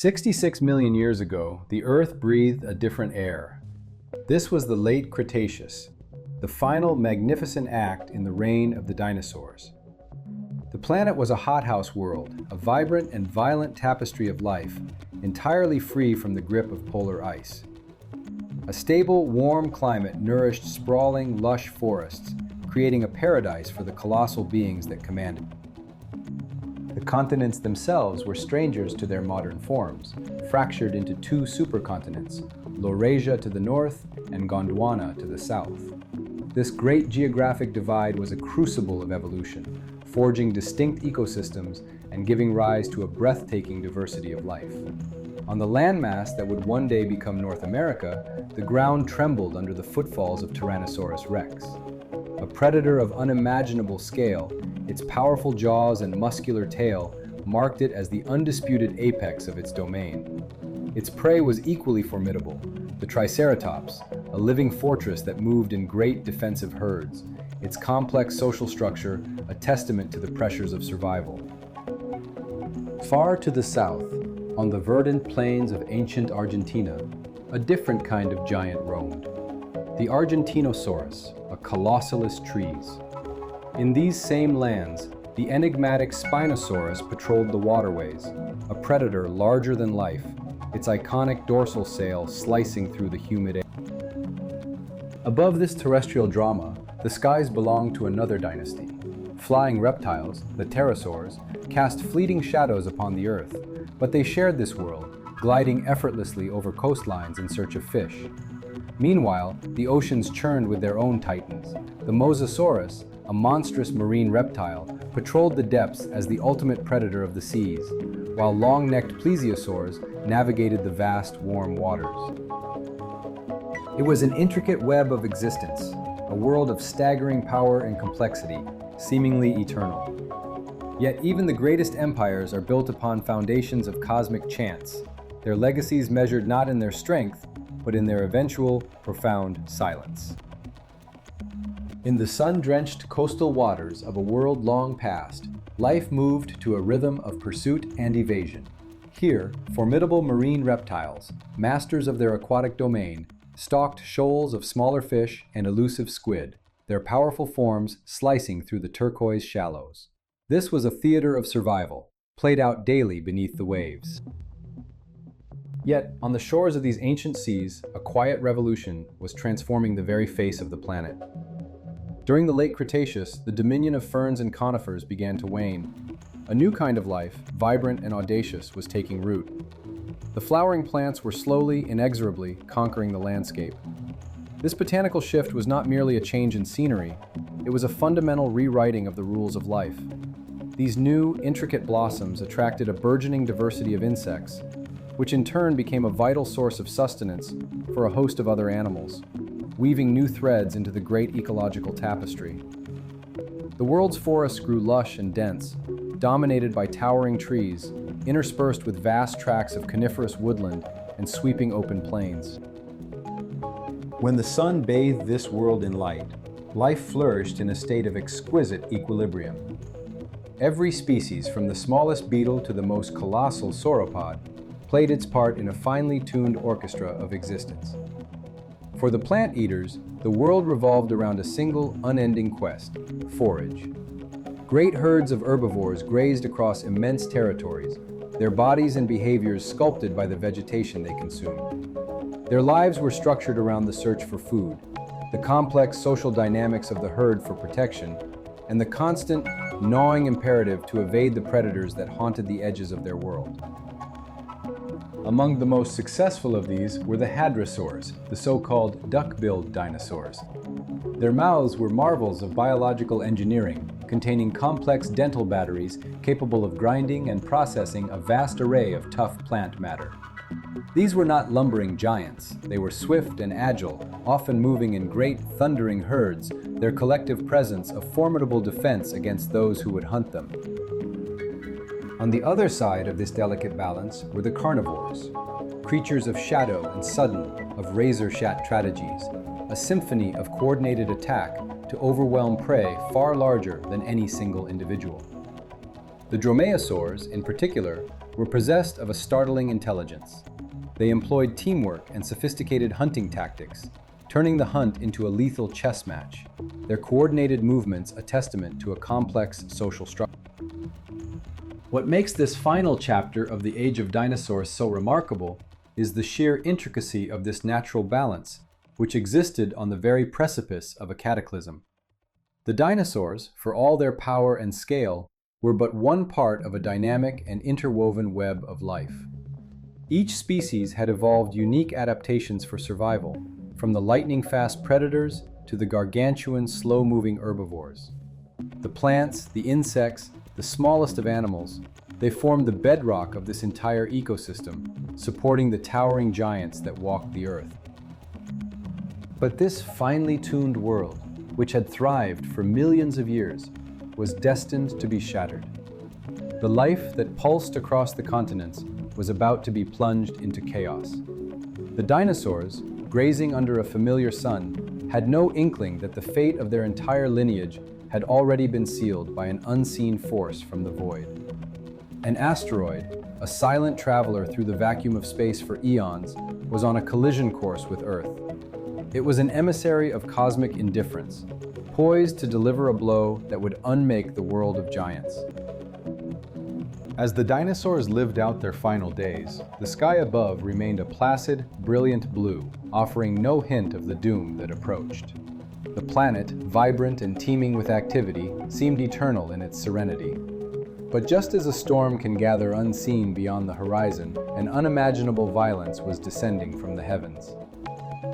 66 million years ago, the Earth breathed a different air. This was the late Cretaceous, the final magnificent act in the reign of the dinosaurs. The planet was a hothouse world, a vibrant and violent tapestry of life, entirely free from the grip of polar ice. A stable, warm climate nourished sprawling, lush forests, creating a paradise for the colossal beings that commanded. The continents themselves were strangers to their modern forms, fractured into two supercontinents, Laurasia to the north and Gondwana to the south. This great geographic divide was a crucible of evolution, forging distinct ecosystems and giving rise to a breathtaking diversity of life. On the landmass that would one day become North America, the ground trembled under the footfalls of Tyrannosaurus Rex. A predator of unimaginable scale, its powerful jaws and muscular tail marked it as the undisputed apex of its domain. Its prey was equally formidable, the Triceratops, a living fortress that moved in great defensive herds, its complex social structure a testament to the pressures of survival. Far to the south, on the verdant plains of ancient Argentina, a different kind of giant roamed. The Argentinosaurus, a colossalus trees. In these same lands, the enigmatic Spinosaurus patrolled the waterways, a predator larger than life, its iconic dorsal sail slicing through the humid air. Above this terrestrial drama, the skies belonged to another dynasty. Flying reptiles, the pterosaurs, cast fleeting shadows upon the earth, but they shared this world, gliding effortlessly over coastlines in search of fish. Meanwhile, the oceans churned with their own titans. The Mosasaurus, a monstrous marine reptile, patrolled the depths as the ultimate predator of the seas, while long-necked plesiosaurs navigated the vast, warm waters. It was an intricate web of existence, a world of staggering power and complexity, seemingly eternal. Yet even the greatest empires are built upon foundations of cosmic chance, their legacies measured not in their strength, but in their eventual, profound silence. In the sun-drenched coastal waters of a world long past, life moved to a rhythm of pursuit and evasion. Here, formidable marine reptiles, masters of their aquatic domain, stalked shoals of smaller fish and elusive squid, their powerful forms slicing through the turquoise shallows. This was a theater of survival, played out daily beneath the waves. Yet, on the shores of these ancient seas, a quiet revolution was transforming the very face of the planet. During the late Cretaceous, the dominion of ferns and conifers began to wane. A new kind of life, vibrant and audacious, was taking root. The flowering plants were slowly, inexorably conquering the landscape. This botanical shift was not merely a change in scenery, it was a fundamental rewriting of the rules of life. These new, intricate blossoms attracted a burgeoning diversity of insects, which in turn became a vital source of sustenance for a host of other animals, weaving new threads into the great ecological tapestry. The world's forests grew lush and dense, dominated by towering trees, interspersed with vast tracts of coniferous woodland and sweeping open plains. When the sun bathed this world in light, life flourished in a state of exquisite equilibrium. Every species, from the smallest beetle to the most colossal sauropod, played its part in a finely tuned orchestra of existence. For the plant eaters, the world revolved around a single, unending quest: forage. Great herds of herbivores grazed across immense territories, their bodies and behaviors sculpted by the vegetation they consumed. Their lives were structured around the search for food, the complex social dynamics of the herd for protection, and the constant, gnawing imperative to evade the predators that haunted the edges of their world. Among the most successful of these were the hadrosaurs, the so-called duck-billed dinosaurs. Their mouths were marvels of biological engineering, containing complex dental batteries capable of grinding and processing a vast array of tough plant matter. These were not lumbering giants. They were swift and agile, often moving in great, thundering herds, their collective presence a formidable defense against those who would hunt them. On the other side of this delicate balance were the carnivores, creatures of shadow and sudden, of razor-shat strategies, a symphony of coordinated attack to overwhelm prey far larger than any single individual. The dromaeosaurs, in particular, were possessed of a startling intelligence. They employed teamwork and sophisticated hunting tactics, turning the hunt into a lethal chess match, their coordinated movements a testament to a complex social structure. What makes this final chapter of the Age of Dinosaurs so remarkable is the sheer intricacy of this natural balance, which existed on the very precipice of a cataclysm. The dinosaurs, for all their power and scale, were but one part of a dynamic and interwoven web of life. Each species had evolved unique adaptations for survival, from the lightning-fast predators to the gargantuan, slow-moving herbivores. The plants, the insects, the smallest of animals, they formed the bedrock of this entire ecosystem, supporting the towering giants that walked the earth. But this finely tuned world, which had thrived for millions of years, was destined to be shattered. The life that pulsed across the continents was about to be plunged into chaos. The dinosaurs, grazing under a familiar sun, had no inkling that the fate of their entire lineage had already been sealed by an unseen force from the void. An asteroid, a silent traveler through the vacuum of space for eons, was on a collision course with Earth. It was an emissary of cosmic indifference, poised to deliver a blow that would unmake the world of giants. As the dinosaurs lived out their final days, the sky above remained a placid, brilliant blue, offering no hint of the doom that approached. The planet, vibrant and teeming with activity, seemed eternal in its serenity. But just as a storm can gather unseen beyond the horizon, an unimaginable violence was descending from the heavens.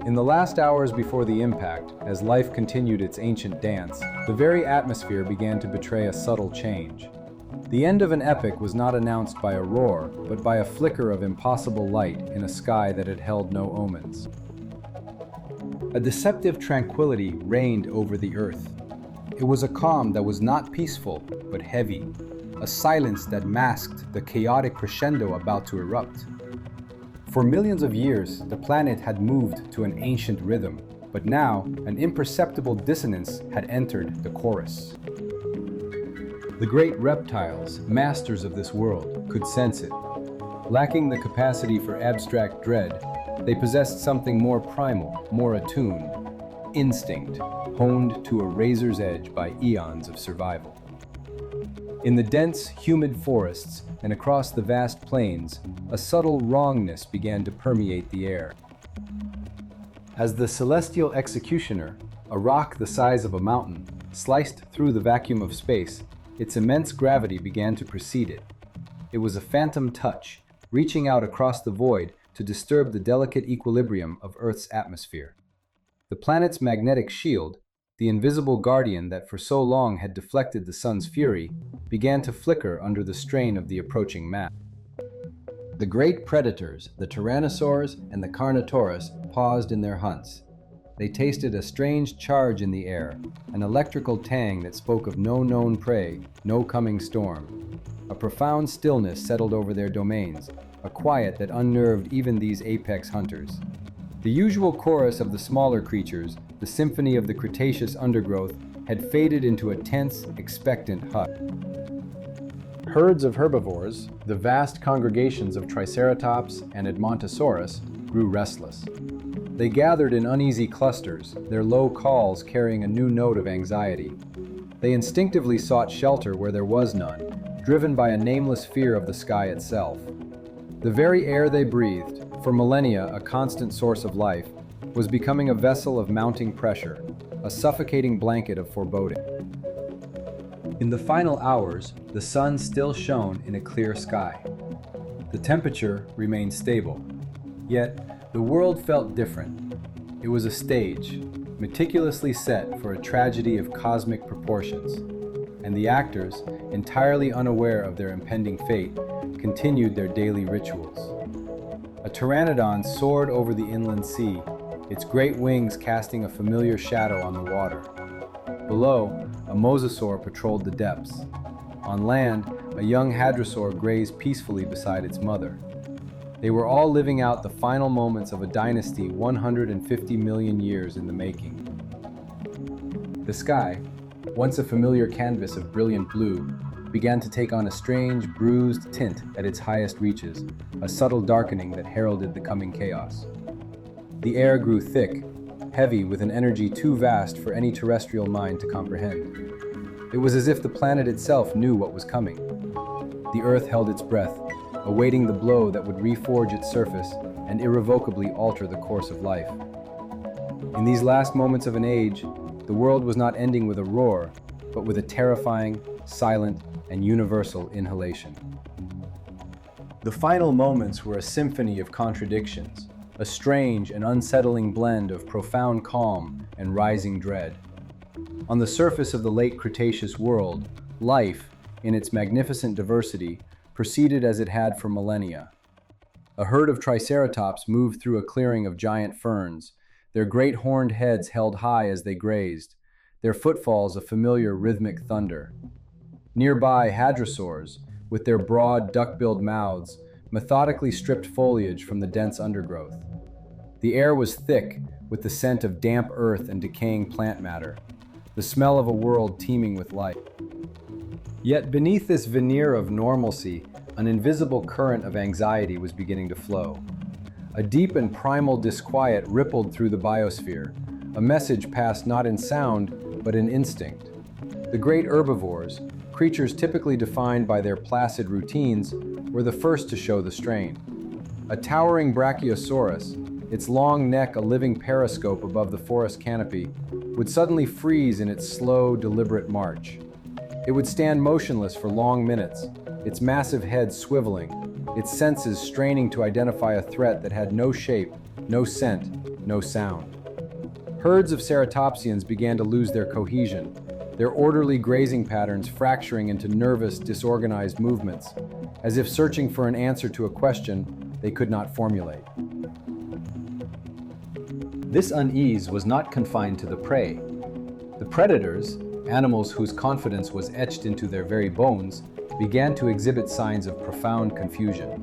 In the last hours before the impact, as life continued its ancient dance, the very atmosphere began to betray a subtle change. The end of an epoch was not announced by a roar, but by a flicker of impossible light in a sky that had held no omens. A deceptive tranquility reigned over the earth. It was a calm that was not peaceful, but heavy, a silence that masked the chaotic crescendo about to erupt. For millions of years, the planet had moved to an ancient rhythm, but now an imperceptible dissonance had entered the chorus. The great reptiles, masters of this world, could sense it. Lacking the capacity for abstract dread, they possessed something more primal, more attuned, instinct, honed to a razor's edge by eons of survival. In the dense, humid forests and across the vast plains, a subtle wrongness began to permeate the air. As the celestial executioner, a rock the size of a mountain, sliced through the vacuum of space, its immense gravity began to precede it. It was a phantom touch, reaching out across the void to disturb the delicate equilibrium of Earth's atmosphere. The planet's magnetic shield, the invisible guardian that for so long had deflected the sun's fury, began to flicker under the strain of the approaching mass. The great predators, the Tyrannosaurs and the Carnotaurus, paused in their hunts. They tasted a strange charge in the air, an electrical tang that spoke of no known prey, no coming storm. A profound stillness settled over their domains, a quiet that unnerved even these apex hunters. The usual chorus of the smaller creatures, the symphony of the Cretaceous undergrowth, had faded into a tense, expectant hush. Herds of herbivores, the vast congregations of Triceratops and Edmontosaurus, grew restless. They gathered in uneasy clusters, their low calls carrying a new note of anxiety. They instinctively sought shelter where there was none, driven by a nameless fear of the sky itself. The very air they breathed, for millennia a constant source of life, was becoming a vessel of mounting pressure, a suffocating blanket of foreboding. In the final hours, the sun still shone in a clear sky. The temperature remained stable, yet the world felt different. It was a stage, meticulously set for a tragedy of cosmic proportions, and the actors, entirely unaware of their impending fate, continued their daily rituals. A pteranodon soared over the inland sea, its great wings casting a familiar shadow on the water. Below, a mosasaur patrolled the depths. On land, a young hadrosaur grazed peacefully beside its mother. They were all living out the final moments of a dynasty 150 million years in the making. The sky, once a familiar canvas of brilliant blue, began to take on a strange, bruised tint at its highest reaches, a subtle darkening that heralded the coming chaos. The air grew thick, heavy with an energy too vast for any terrestrial mind to comprehend. It was as if the planet itself knew what was coming. The Earth held its breath, awaiting the blow that would reforge its surface and irrevocably alter the course of life. In these last moments of an age, the world was not ending with a roar, but with a terrifying, silent, and universal inhalation. The final moments were a symphony of contradictions, a strange and unsettling blend of profound calm and rising dread. On the surface of the late Cretaceous world, life, in its magnificent diversity, proceeded as it had for millennia. A herd of Triceratops moved through a clearing of giant ferns, their great horned heads held high as they grazed, their footfalls a familiar rhythmic thunder. Nearby, hadrosaurs, with their broad, duck-billed mouths, methodically stripped foliage from the dense undergrowth. The air was thick with the scent of damp earth and decaying plant matter, the smell of a world teeming with life. Yet beneath this veneer of normalcy, an invisible current of anxiety was beginning to flow. A deep and primal disquiet rippled through the biosphere, a message passed not in sound, but in instinct. The great herbivores, creatures typically defined by their placid routines, were the first to show the strain. A towering brachiosaurus, its long neck a living periscope above the forest canopy, would suddenly freeze in its slow, deliberate march. It would stand motionless for long minutes, its massive head swiveling, its senses straining to identify a threat that had no shape, no scent, no sound. Herds of ceratopsians began to lose their cohesion, their orderly grazing patterns fracturing into nervous, disorganized movements, as if searching for an answer to a question they could not formulate. This unease was not confined to the prey. The predators, animals whose confidence was etched into their very bones, began to exhibit signs of profound confusion.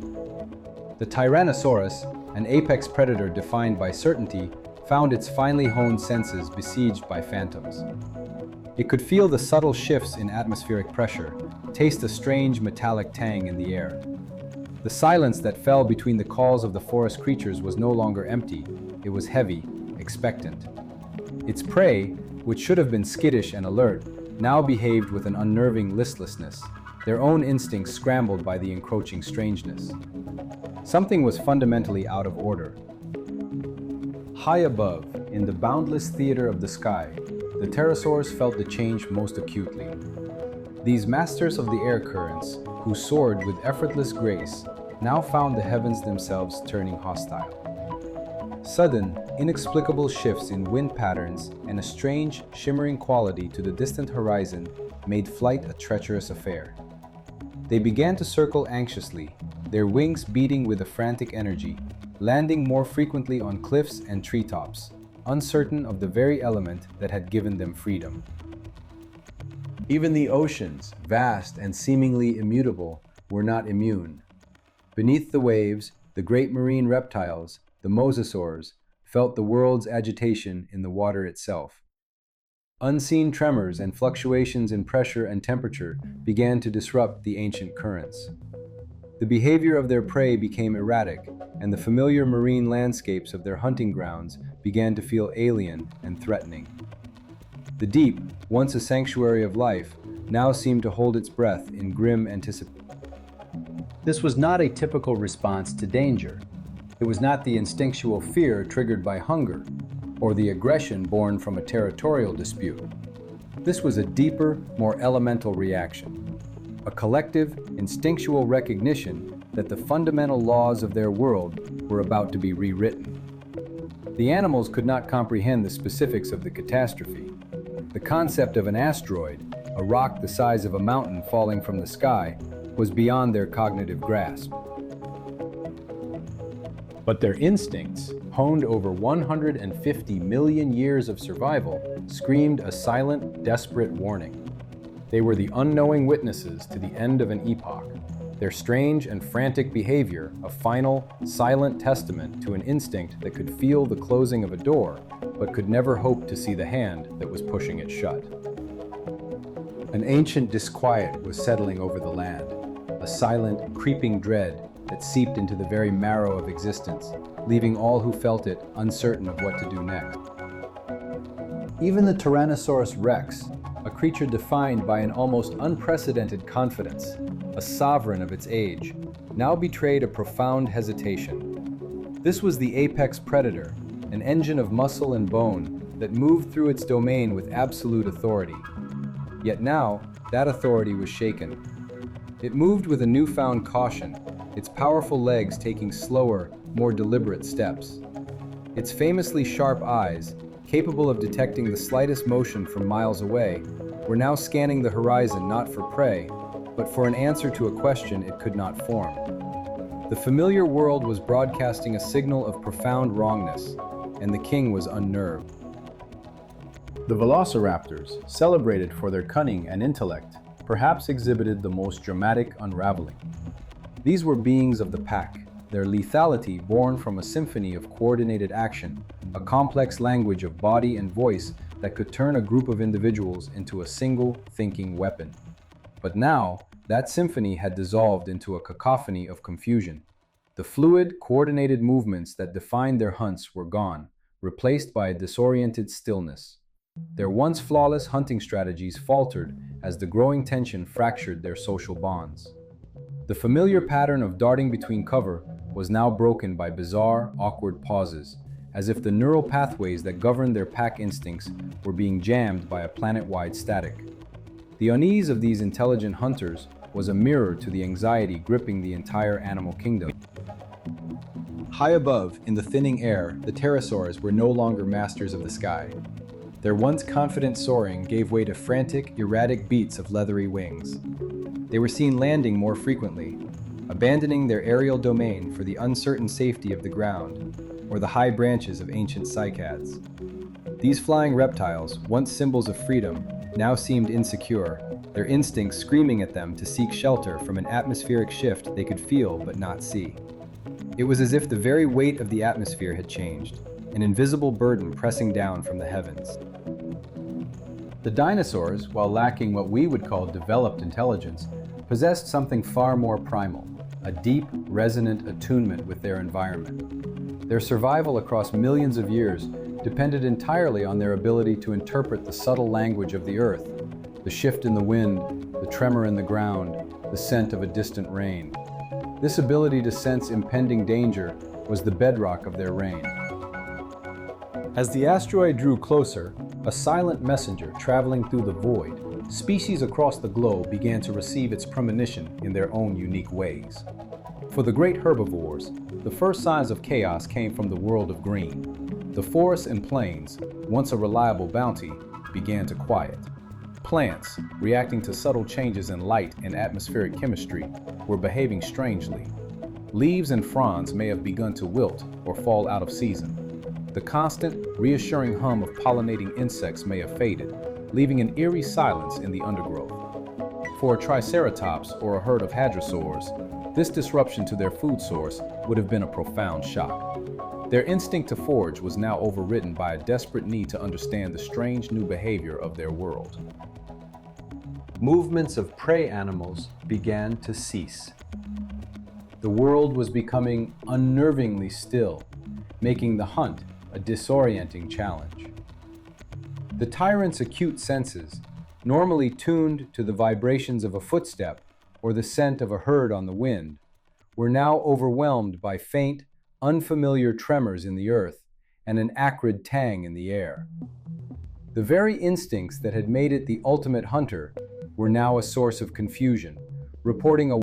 The Tyrannosaurus, an apex predator defined by certainty, found its finely honed senses besieged by phantoms. It could feel the subtle shifts in atmospheric pressure, taste a strange metallic tang in the air. The silence that fell between the calls of the forest creatures was no longer empty, it was heavy, expectant. Its prey, which should have been skittish and alert, now behaved with an unnerving listlessness, their own instincts scrambled by the encroaching strangeness. Something was fundamentally out of order. High above, in the boundless theater of the sky, the pterosaurs felt the change most acutely. These masters of the air currents, who soared with effortless grace, now found the heavens themselves turning hostile. Sudden, inexplicable shifts in wind patterns and a strange, shimmering quality to the distant horizon made flight a treacherous affair. They began to circle anxiously, their wings beating with a frantic energy, landing more frequently on cliffs and treetops, uncertain of the very element that had given them freedom. Even the oceans, vast and seemingly immutable, were not immune. Beneath the waves, the great marine reptiles, the mosasaurs, felt the world's agitation in the water itself. Unseen tremors and fluctuations in pressure and temperature began to disrupt the ancient currents. The behavior of their prey became erratic, and the familiar marine landscapes of their hunting grounds began to feel alien and threatening. The deep, once a sanctuary of life, now seemed to hold its breath in grim anticipation. This was not a typical response to danger. It was not the instinctual fear triggered by hunger, or the aggression born from a territorial dispute. This was a deeper, more elemental reaction, a collective, instinctual recognition that the fundamental laws of their world were about to be rewritten. The animals could not comprehend the specifics of the catastrophe. The concept of an asteroid, a rock the size of a mountain falling from the sky, was beyond their cognitive grasp. But their instincts, honed over 150 million years of survival, screamed a silent, desperate warning. They were the unknowing witnesses to the end of an epoch, their strange and frantic behavior a final, silent testament to an instinct that could feel the closing of a door, but could never hope to see the hand that was pushing it shut. An ancient disquiet was settling over the land, a silent, creeping dread that seeped into the very marrow of existence, leaving all who felt it uncertain of what to do next. Even the Tyrannosaurus Rex, a creature defined by an almost unprecedented confidence, a sovereign of its age, now betrayed a profound hesitation. This was the apex predator, an engine of muscle and bone that moved through its domain with absolute authority. Yet now, that authority was shaken. It moved with a newfound caution, its powerful legs taking slower, more deliberate steps. Its famously sharp eyes, capable of detecting the slightest motion from miles away, were now scanning the horizon not for prey, but for an answer to a question it could not form. The familiar world was broadcasting a signal of profound wrongness, and the king was unnerved. The Velociraptors, celebrated for their cunning and intellect, perhaps exhibited the most dramatic unraveling. These were beings of the pack, their lethality born from a symphony of coordinated action, a complex language of body and voice that could turn a group of individuals into a single thinking weapon. But now, that symphony had dissolved into a cacophony of confusion. The fluid, coordinated movements that defined their hunts were gone, replaced by a disoriented stillness. Their once flawless hunting strategies faltered as the growing tension fractured their social bonds. The familiar pattern of darting between cover was now broken by bizarre, awkward pauses, as if the neural pathways that governed their pack instincts were being jammed by a planet-wide static. The unease of these intelligent hunters was a mirror to the anxiety gripping the entire animal kingdom. High above, in the thinning air, the pterosaurs were no longer masters of the sky. Their once confident soaring gave way to frantic, erratic beats of leathery wings. They were seen landing more frequently, abandoning their aerial domain for the uncertain safety of the ground, or the high branches of ancient cycads. These flying reptiles, once symbols of freedom, now seemed insecure, their instincts screaming at them to seek shelter from an atmospheric shift they could feel but not see. It was as if the very weight of the atmosphere had changed, an invisible burden pressing down from the heavens. The dinosaurs, while lacking what we would call developed intelligence, possessed something far more primal, a deep, resonant attunement with their environment. Their survival across millions of years depended entirely on their ability to interpret the subtle language of the earth, the shift in the wind, the tremor in the ground, the scent of a distant rain. This ability to sense impending danger was the bedrock of their reign. As the asteroid drew closer, a silent messenger traveling through the void, species across the globe began to receive its premonition in their own unique ways. For the great herbivores, the first signs of chaos came from the world of green. The forests and plains, once a reliable bounty, began to quiet. Plants, reacting to subtle changes in light and atmospheric chemistry, were behaving strangely. Leaves and fronds may have begun to wilt or fall out of season. The constant, reassuring hum of pollinating insects may have faded, leaving an eerie silence in the undergrowth. For a triceratops or a herd of hadrosaurs, this disruption to their food source would have been a profound shock. Their instinct to forage was now overridden by a desperate need to understand the strange new behavior of their world. Movements of prey animals began to cease. The world was becoming unnervingly still, making the hunt a disorienting challenge. The tyrant's acute senses, normally tuned to the vibrations of a footstep or the scent of a herd on the wind, were now overwhelmed by faint, unfamiliar tremors in the earth and an acrid tang in the air. The very instincts that had made it the ultimate hunter were now a source of confusion, reporting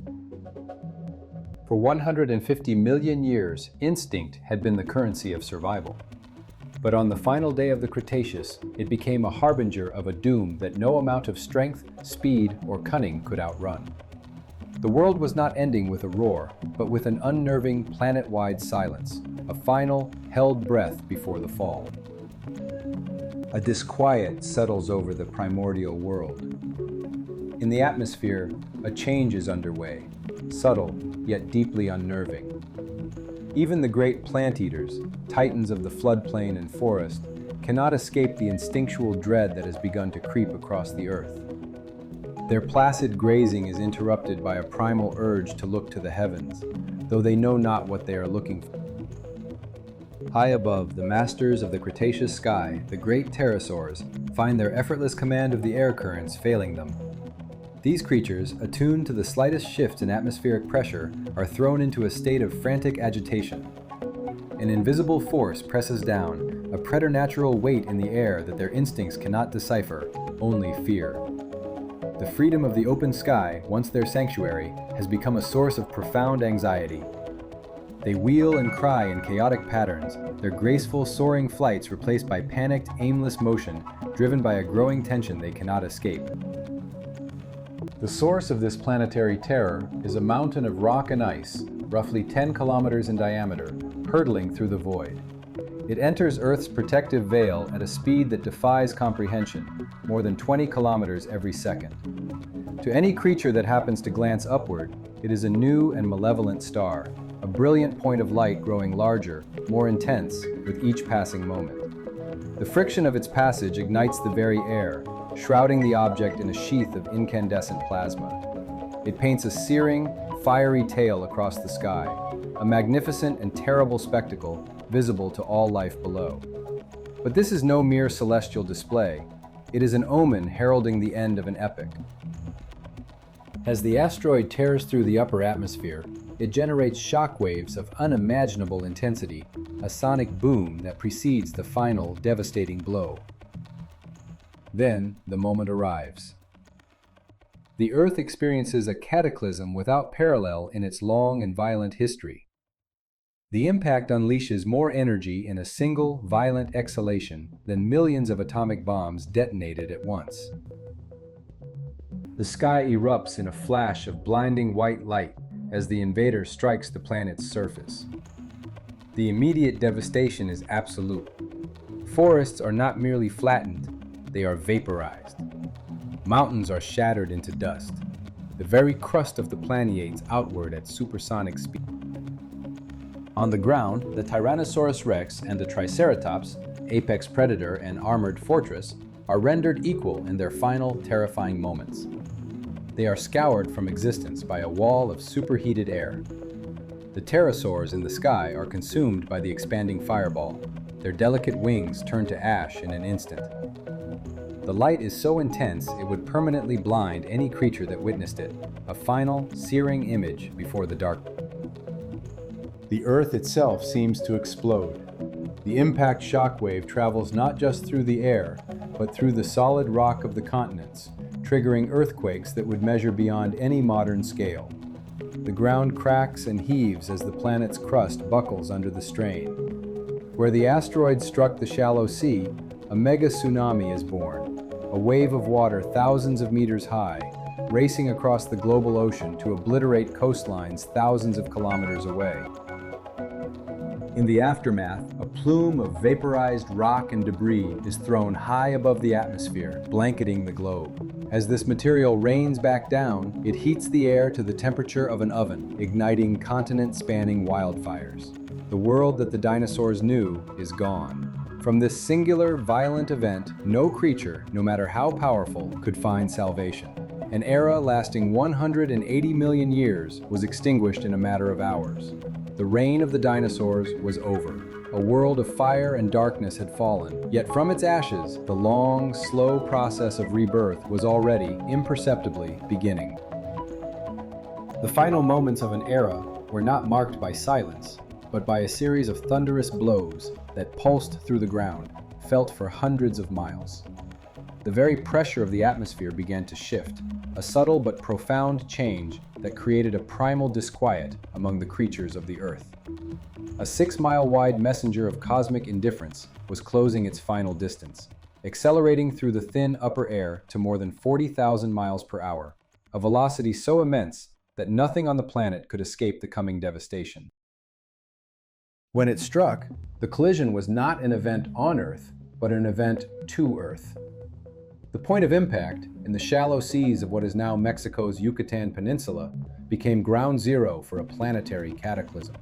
For 150 million years, instinct had been the currency of survival. But on the final day of the Cretaceous, it became a harbinger of a doom that no amount of strength, speed, or cunning could outrun. The world was not ending with a roar, but with an unnerving, planet-wide silence, a final, held breath before the fall. A disquiet settles over the primordial world. In the atmosphere, a change is underway, subtle yet deeply unnerving. Even the great plant-eaters, titans of the floodplain and forest, cannot escape the instinctual dread that has begun to creep across the earth. Their placid grazing is interrupted by a primal urge to look to the heavens, though they know not what they are looking for. High above, the masters of the Cretaceous sky, the great pterosaurs, find their effortless command of the air currents failing them. These creatures, attuned to the slightest shift in atmospheric pressure, are thrown into a state of frantic agitation. An invisible force presses down, a preternatural weight in the air that their instincts cannot decipher, only fear. The freedom of the open sky, once their sanctuary, has become a source of profound anxiety. They wheel and cry in chaotic patterns, their graceful, soaring flights replaced by panicked, aimless motion, driven by a growing tension they cannot escape. The source of this planetary terror is a mountain of rock and ice, roughly 10 kilometers in diameter, hurtling through the void. It enters Earth's protective veil at a speed that defies comprehension, more than 20 kilometers every second. To any creature that happens to glance upward, it is a new and malevolent star, a brilliant point of light growing larger, more intense, with each passing moment. The friction of its passage ignites the very air, shrouding the object in a sheath of incandescent plasma. It paints a searing, fiery tail across the sky, a magnificent and terrible spectacle visible to all life below. But this is no mere celestial display. It is an omen heralding the end of an epoch. As the asteroid tears through the upper atmosphere, it generates shock waves of unimaginable intensity, a sonic boom that precedes the final, devastating blow. Then, the moment arrives. The Earth experiences a cataclysm without parallel in its long and violent history. The impact unleashes more energy in a single, violent exhalation than millions of atomic bombs detonated at once. The sky erupts in a flash of blinding white light as the invader strikes the planet's surface. The immediate devastation is absolute. Forests are not merely flattened, they are vaporized. Mountains are shattered into dust. The very crust of the planeates outward at supersonic speed. On the ground, the Tyrannosaurus Rex and the Triceratops, apex predator and armored fortress, are rendered equal in their final terrifying moments. They are scoured from existence by a wall of superheated air. The pterosaurs in the sky are consumed by the expanding fireball. Their delicate wings turn to ash in an instant. The light is so intense it would permanently blind any creature that witnessed it, a final, searing image before the dark. The Earth itself seems to explode. The impact shockwave travels not just through the air, but through the solid rock of the continents, triggering earthquakes that would measure beyond any modern scale. The ground cracks and heaves as the planet's crust buckles under the strain. Where the asteroid struck the shallow sea, a mega tsunami is born, a wave of water thousands of meters high, racing across the global ocean to obliterate coastlines thousands of kilometers away. In the aftermath, a plume of vaporized rock and debris is thrown high above the atmosphere, blanketing the globe. As this material rains back down, it heats the air to the temperature of an oven, igniting continent-spanning wildfires. The world that the dinosaurs knew is gone. From this singular, violent event, no creature, no matter how powerful, could find salvation. An era lasting 180 million years was extinguished in a matter of hours. The reign of the dinosaurs was over. A world of fire and darkness had fallen, yet from its ashes, the long, slow process of rebirth was already, imperceptibly, beginning. The final moments of an era were not marked by silence, but by a series of thunderous blows that pulsed through the ground, felt for hundreds of miles. The very pressure of the atmosphere began to shift, a subtle but profound change that created a primal disquiet among the creatures of the Earth. A 6-mile-wide messenger of cosmic indifference was closing its final distance, accelerating through the thin upper air to more than 40,000 miles per hour, a velocity so immense that nothing on the planet could escape the coming devastation. When it struck, the collision was not an event on Earth, but an event to Earth. The point of impact, in the shallow seas of what is now Mexico's Yucatan Peninsula, became ground zero for a planetary cataclysm.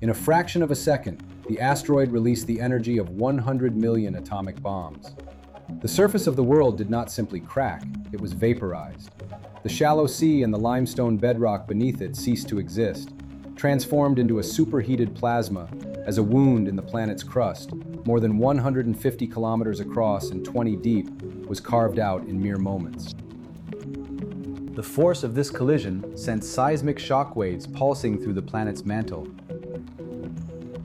In a fraction of a second, the asteroid released the energy of 100 million atomic bombs. The surface of the world did not simply crack, it was vaporized. The shallow sea and the limestone bedrock beneath it ceased to exist, transformed into a superheated plasma as a wound in the planet's crust, more than 150 kilometers across and 20 deep, was carved out in mere moments. The force of this collision sent seismic shock waves pulsing through the planet's mantle,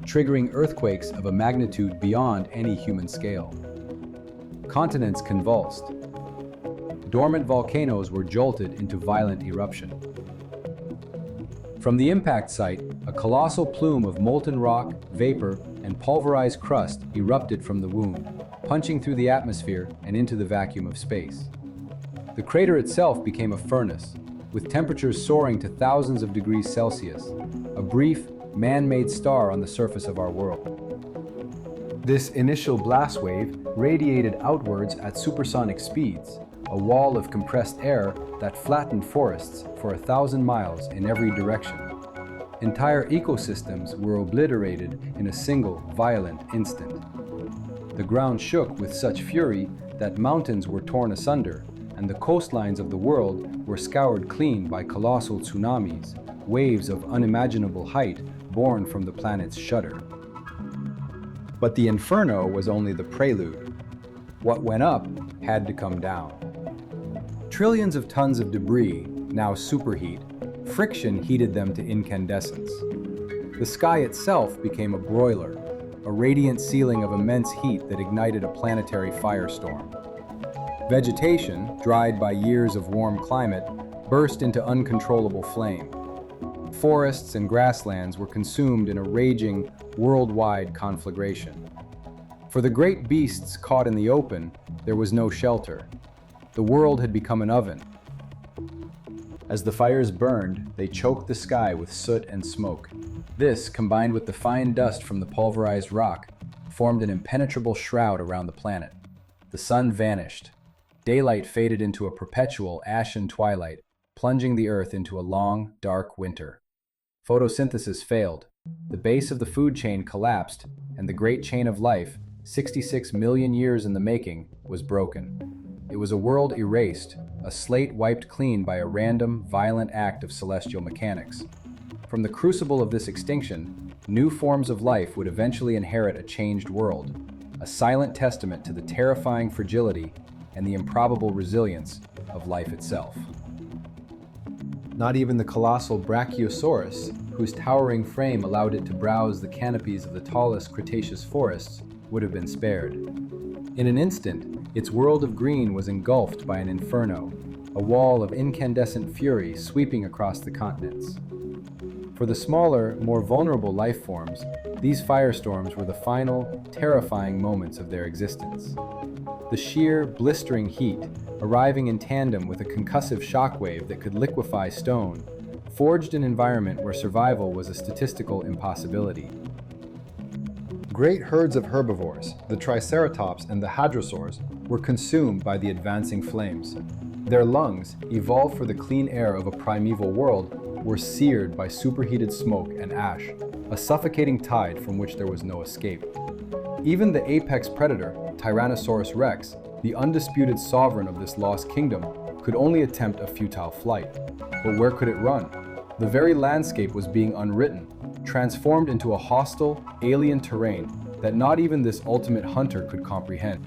triggering earthquakes of a magnitude beyond any human scale. Continents convulsed. Dormant volcanoes were jolted into violent eruption. From the impact site, a colossal plume of molten rock, vapor, and pulverized crust erupted from the wound, punching through the atmosphere and into the vacuum of space. The crater itself became a furnace, with temperatures soaring to thousands of degrees Celsius, a brief, man-made star on the surface of our world. This initial blast wave radiated outwards at supersonic speeds, a wall of compressed air that flattened forests for 1,000 miles in every direction. Entire ecosystems were obliterated in a single, violent instant. The ground shook with such fury that mountains were torn asunder, and the coastlines of the world were scoured clean by colossal tsunamis, waves of unimaginable height born from the planet's shudder. But the inferno was only the prelude. What went up had to come down. Trillions of tons of debris now superheat. Friction heated them to incandescence. The sky itself became a broiler, a radiant ceiling of immense heat that ignited a planetary firestorm. Vegetation, dried by years of warm climate, burst into uncontrollable flame. Forests and grasslands were consumed in a raging, worldwide conflagration. For the great beasts caught in the open, there was no shelter. The world had become an oven. As the fires burned, they choked the sky with soot and smoke. This, combined with the fine dust from the pulverized rock, formed an impenetrable shroud around the planet. The sun vanished. Daylight faded into a perpetual ashen twilight, plunging the Earth into a long, dark winter. Photosynthesis failed. The base of the food chain collapsed, and the great chain of life, 66 million years in the making, was broken. It was a world erased, a slate wiped clean by a random, violent act of celestial mechanics. From the crucible of this extinction, new forms of life would eventually inherit a changed world, a silent testament to the terrifying fragility and the improbable resilience of life itself. Not even the colossal Brachiosaurus, whose towering frame allowed it to browse the canopies of the tallest Cretaceous forests, would have been spared. In an instant, its world of green was engulfed by an inferno, a wall of incandescent fury sweeping across the continents. For the smaller, more vulnerable life forms, these firestorms were the final, terrifying moments of their existence. The sheer, blistering heat, arriving in tandem with a concussive shockwave that could liquefy stone, forged an environment where survival was a statistical impossibility. Great herds of herbivores, the Triceratops and the Hadrosaurs, were consumed by the advancing flames. Their lungs, evolved for the clean air of a primeval world, were seared by superheated smoke and ash, a suffocating tide from which there was no escape. Even the apex predator, Tyrannosaurus Rex, the undisputed sovereign of this lost kingdom, could only attempt a futile flight. But where could it run? The very landscape was being unwritten, transformed into a hostile, alien terrain that not even this ultimate hunter could comprehend.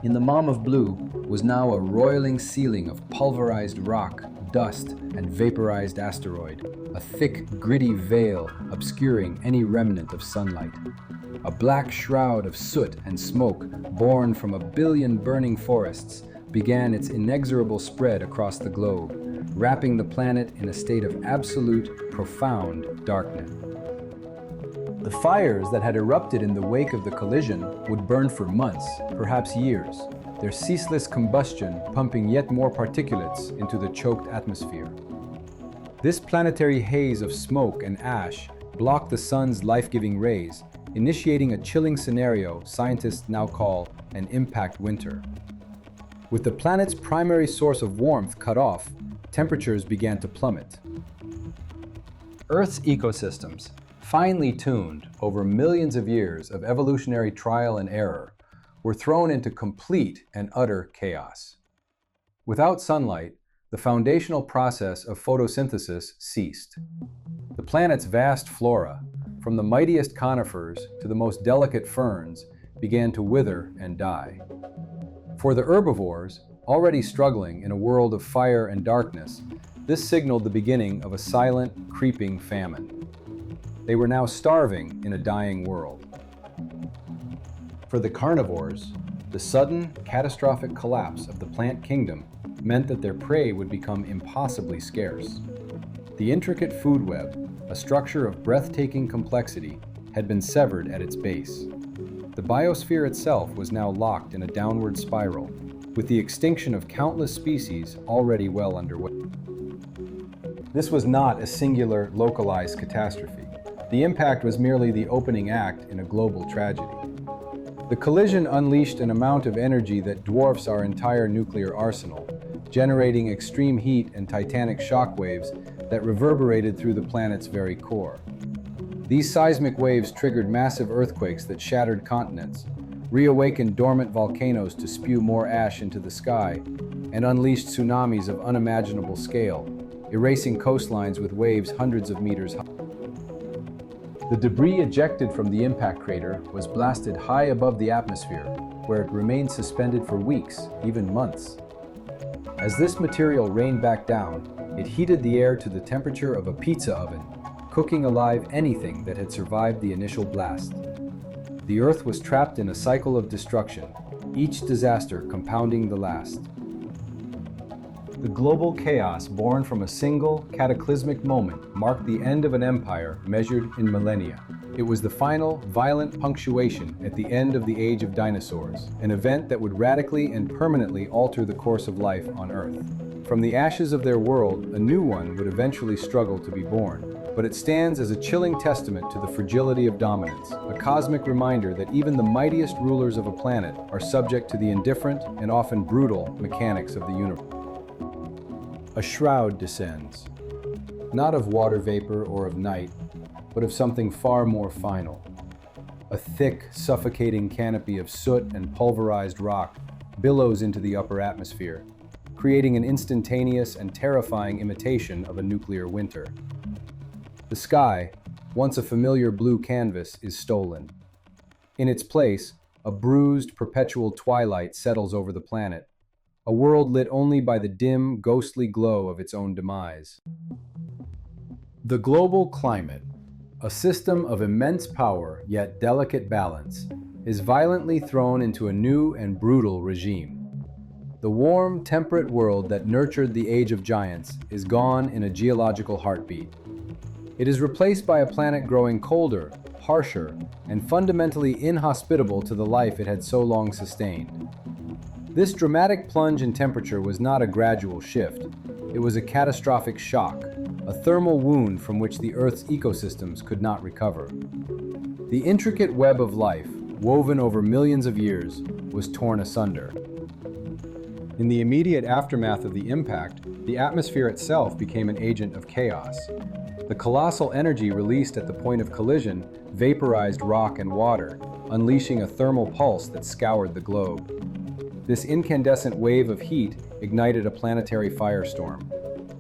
In the maw of blue was now a roiling ceiling of pulverized rock, dust, and vaporized asteroid, a thick, gritty veil obscuring any remnant of sunlight. A black shroud of soot and smoke, born from 1 billion burning forests, began its inexorable spread across the globe, wrapping the planet in a state of absolute, profound darkness. The fires that had erupted in the wake of the collision would burn for months, perhaps years, their ceaseless combustion pumping yet more particulates into the choked atmosphere. This planetary haze of smoke and ash blocked the sun's life-giving rays, initiating a chilling scenario scientists now call an impact winter. With the planet's primary source of warmth cut off, temperatures began to plummet. Earth's ecosystems, finely tuned over millions of years of evolutionary trial and error, were thrown into complete and utter chaos. Without sunlight, the foundational process of photosynthesis ceased. The planet's vast flora, from the mightiest conifers to the most delicate ferns, began to wither and die. For the herbivores, already struggling in a world of fire and darkness, this signaled the beginning of a silent, creeping famine. They were now starving in a dying world. For the carnivores, the sudden, catastrophic collapse of the plant kingdom meant that their prey would become impossibly scarce. The intricate food web, a structure of breathtaking complexity, had been severed at its base. The biosphere itself was now locked in a downward spiral, with the extinction of countless species already well underway. This was not a singular, localized catastrophe. The impact was merely the opening act in a global tragedy. The collision unleashed an amount of energy that dwarfs our entire nuclear arsenal, generating extreme heat and titanic shock waves that reverberated through the planet's very core. These seismic waves triggered massive earthquakes that shattered continents, reawakened dormant volcanoes to spew more ash into the sky, and unleashed tsunamis of unimaginable scale, erasing coastlines with waves hundreds of meters high. The debris ejected from the impact crater was blasted high above the atmosphere, where it remained suspended for weeks, even months. As this material rained back down, it heated the air to the temperature of a pizza oven, cooking alive anything that had survived the initial blast. The Earth was trapped in a cycle of destruction, each disaster compounding the last. The global chaos born from a single, cataclysmic moment marked the end of an empire measured in millennia. It was the final, violent punctuation at the end of the age of dinosaurs, an event that would radically and permanently alter the course of life on Earth. From the ashes of their world, a new one would eventually struggle to be born, but it stands as a chilling testament to the fragility of dominance, a cosmic reminder that even the mightiest rulers of a planet are subject to the indifferent and often brutal mechanics of the universe. A shroud descends, not of water vapor or of night, but of something far more final. A thick, suffocating canopy of soot and pulverized rock billows into the upper atmosphere, creating an instantaneous and terrifying imitation of a nuclear winter. The sky, once a familiar blue canvas, is stolen. In its place, a bruised, perpetual twilight settles over the planet, a world lit only by the dim, ghostly glow of its own demise. The global climate, a system of immense power yet delicate balance, is violently thrown into a new and brutal regime. The warm, temperate world that nurtured the Age of Giants is gone in a geological heartbeat. It is replaced by a planet growing colder, harsher, and fundamentally inhospitable to the life it had so long sustained. This dramatic plunge in temperature was not a gradual shift. It was a catastrophic shock, a thermal wound from which the Earth's ecosystems could not recover. The intricate web of life, woven over millions of years, was torn asunder. In the immediate aftermath of the impact, the atmosphere itself became an agent of chaos. The colossal energy released at the point of collision vaporized rock and water, unleashing a thermal pulse that scoured the globe. This incandescent wave of heat ignited a planetary firestorm.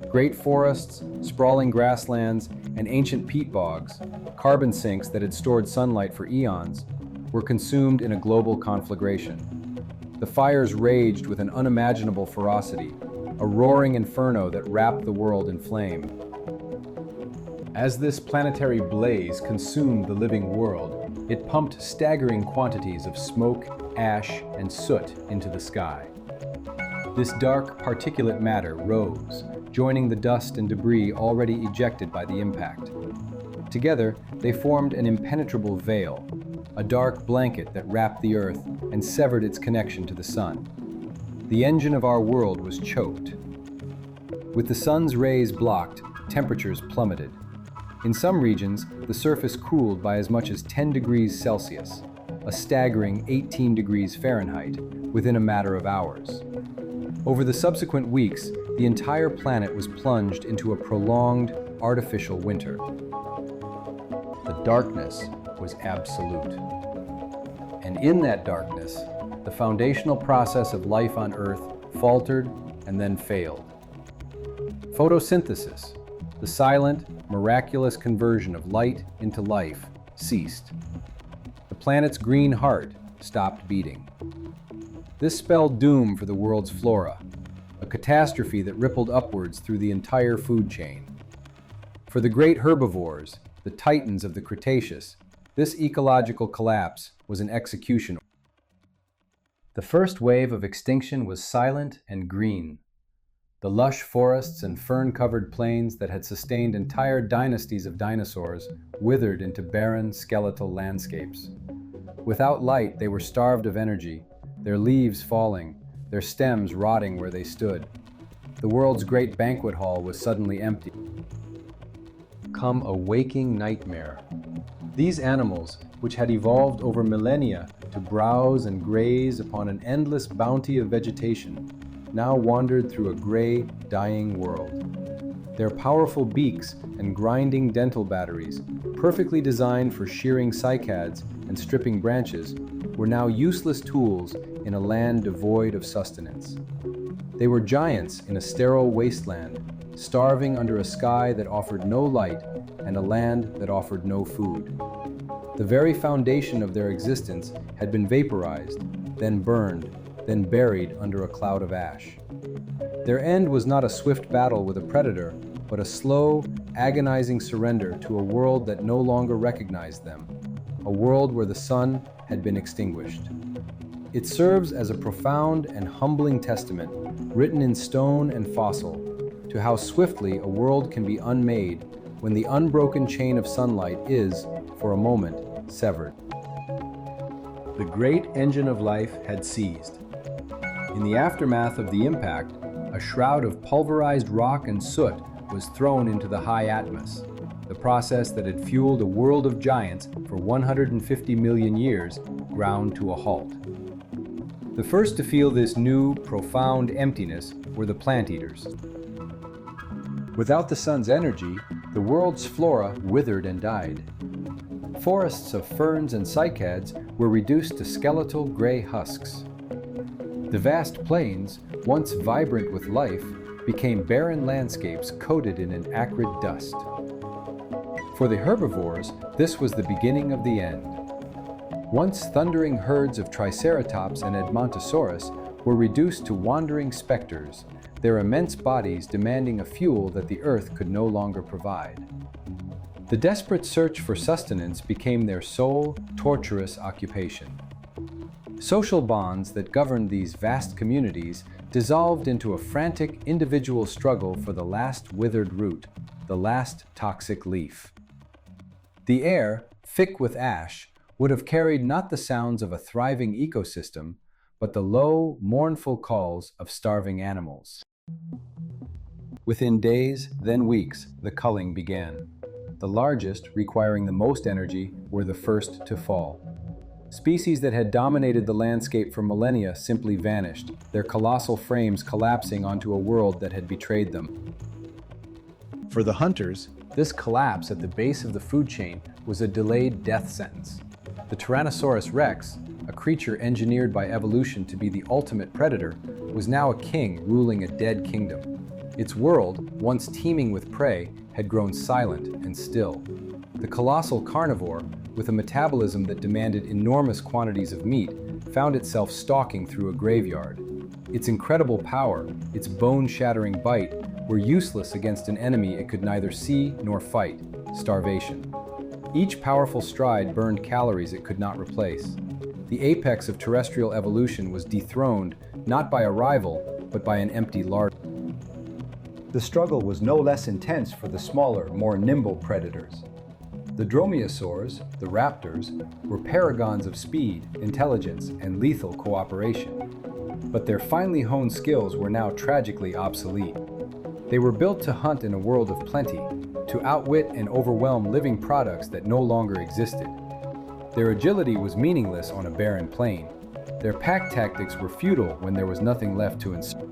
Great forests, sprawling grasslands, and ancient peat bogs, carbon sinks that had stored sunlight for eons, were consumed in a global conflagration. The fires raged with an unimaginable ferocity, a roaring inferno that wrapped the world in flame. As this planetary blaze consumed the living world, it pumped staggering quantities of smoke, ash, and soot into the sky. This dark particulate matter rose, joining the dust and debris already ejected by the impact. Together, they formed an impenetrable veil, a dark blanket that wrapped the Earth and severed its connection to the sun. The engine of our world was choked. With the sun's rays blocked, temperatures plummeted. In some regions, the surface cooled by as much as 10 degrees Celsius, a staggering 18 degrees Fahrenheit, within a matter of hours. Over the subsequent weeks, the entire planet was plunged into a prolonged, artificial winter. The darkness was absolute. And in that darkness, the foundational process of life on Earth faltered and then failed. Photosynthesis, the silent, miraculous conversion of light into life, ceased. The planet's green heart stopped beating. This spelled doom for the world's flora, a catastrophe that rippled upwards through the entire food chain. For the great herbivores, the titans of the Cretaceous, this ecological collapse was an execution. The first wave of extinction was silent and green. The lush forests and fern-covered plains that had sustained entire dynasties of dinosaurs withered into barren, skeletal landscapes. Without light, they were starved of energy, their leaves falling, their stems rotting where they stood. The world's great banquet hall was suddenly empty. Come a waking nightmare. These animals, which had evolved over millennia to browse and graze upon an endless bounty of vegetation, now wandered through a gray, dying world. Their powerful beaks and grinding dental batteries, perfectly designed for shearing cycads and stripping branches, were now useless tools in a land devoid of sustenance. They were giants in a sterile wasteland, starving under a sky that offered no light and a land that offered no food. The very foundation of their existence had been vaporized, then burned, then buried under a cloud of ash. Their end was not a swift battle with a predator, but a slow, agonizing surrender to a world that no longer recognized them, a world where the sun had been extinguished. It serves as a profound and humbling testament, written in stone and fossil, to how swiftly a world can be unmade when the unbroken chain of sunlight is, for a moment, severed. The great engine of life had seized. In the aftermath of the impact, a shroud of pulverized rock and soot was thrown into the high atmosphere, the process that had fueled a world of giants for 150 million years ground to a halt. The first to feel this new, profound emptiness were the plant eaters. Without the sun's energy, the world's flora withered and died. Forests of ferns and cycads were reduced to skeletal gray husks. The vast plains, once vibrant with life, became barren landscapes coated in an acrid dust. For the herbivores, this was the beginning of the end. Once thundering herds of Triceratops and Edmontosaurus were reduced to wandering specters, their immense bodies demanding a fuel that the earth could no longer provide. The desperate search for sustenance became their sole, torturous occupation. Social bonds that governed these vast communities dissolved into a frantic individual struggle for the last withered root, the last toxic leaf. The air, thick with ash, would have carried not the sounds of a thriving ecosystem, but the low, mournful calls of starving animals. Within days, then weeks, the culling began. The largest, requiring the most energy, were the first to fall. Species that had dominated the landscape for millennia simply vanished, their colossal frames collapsing onto a world that had betrayed them. For the hunters, this collapse at the base of the food chain was a delayed death sentence. The Tyrannosaurus Rex, a creature engineered by evolution to be the ultimate predator, was now a king ruling a dead kingdom. Its world, once teeming with prey, had grown silent and still. The colossal carnivore, with a metabolism that demanded enormous quantities of meat, found itself stalking through a graveyard. Its incredible power, its bone-shattering bite, were useless against an enemy it could neither see nor fight: starvation. Each powerful stride burned calories it could not replace. The apex of terrestrial evolution was dethroned not by a rival, but by an empty larva. The struggle was no less intense for the smaller, more nimble predators. The dromaeosaurs, the raptors, were paragons of speed, intelligence, and lethal cooperation. But their finely honed skills were now tragically obsolete. They were built to hunt in a world of plenty, to outwit and overwhelm living products that no longer existed. Their agility was meaningless on a barren plain. Their pack tactics were futile when there was nothing left to encircle.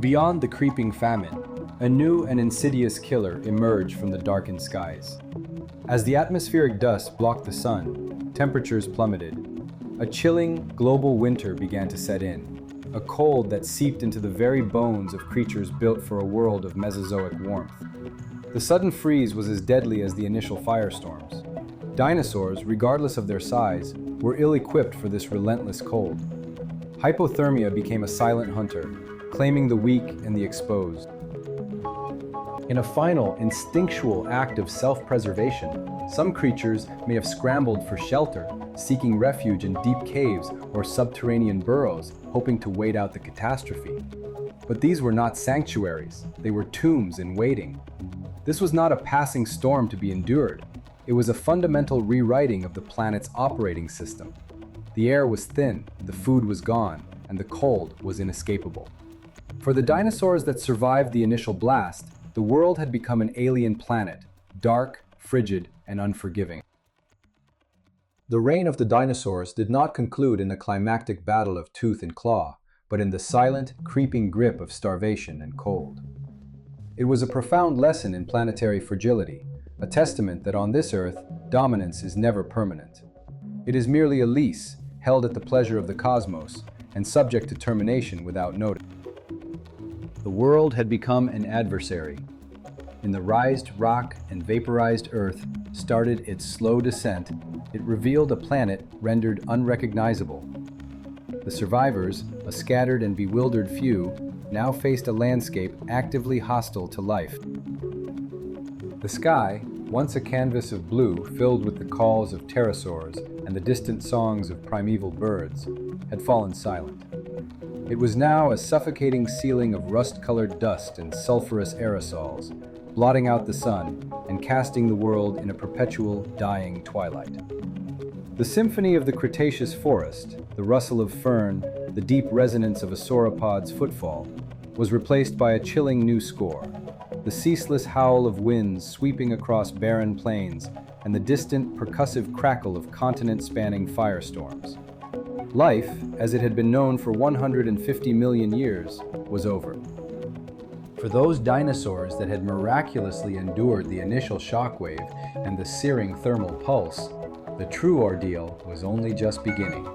Beyond the creeping famine, a new and insidious killer emerged from the darkened skies. As the atmospheric dust blocked the sun, temperatures plummeted. A chilling, global winter began to set in, a cold that seeped into the very bones of creatures built for a world of Mesozoic warmth. The sudden freeze was as deadly as the initial firestorms. Dinosaurs, regardless of their size, were ill-equipped for this relentless cold. Hypothermia became a silent hunter, claiming the weak and the exposed. In a final, instinctual act of self-preservation, some creatures may have scrambled for shelter, seeking refuge in deep caves or subterranean burrows, hoping to wait out the catastrophe. But these were not sanctuaries, they were tombs in waiting. This was not a passing storm to be endured. It was a fundamental rewriting of the planet's operating system. The air was thin, the food was gone, and the cold was inescapable. For the dinosaurs that survived the initial blast, the world had become an alien planet, dark, frigid, and unforgiving. The reign of the dinosaurs did not conclude in a climactic battle of tooth and claw, but in the silent, creeping grip of starvation and cold. It was a profound lesson in planetary fragility, a testament that on this Earth, dominance is never permanent. It is merely a lease, held at the pleasure of the cosmos, and subject to termination without notice. The world had become an adversary. In the raised rock and vaporized Earth started its slow descent, it revealed a planet rendered unrecognizable. The survivors, a scattered and bewildered few, now faced a landscape actively hostile to life. The sky, once a canvas of blue filled with the calls of pterosaurs and the distant songs of primeval birds, had fallen silent. It was now a suffocating ceiling of rust-colored dust and sulfurous aerosols, blotting out the sun and casting the world in a perpetual, dying twilight. The symphony of the Cretaceous forest, the rustle of fern, the deep resonance of a sauropod's footfall, was replaced by a chilling new score, the ceaseless howl of winds sweeping across barren plains and the distant, percussive crackle of continent-spanning firestorms. Life, as it had been known for 150 million years, was over. For those dinosaurs that had miraculously endured the initial shockwave and the searing thermal pulse, the true ordeal was only just beginning.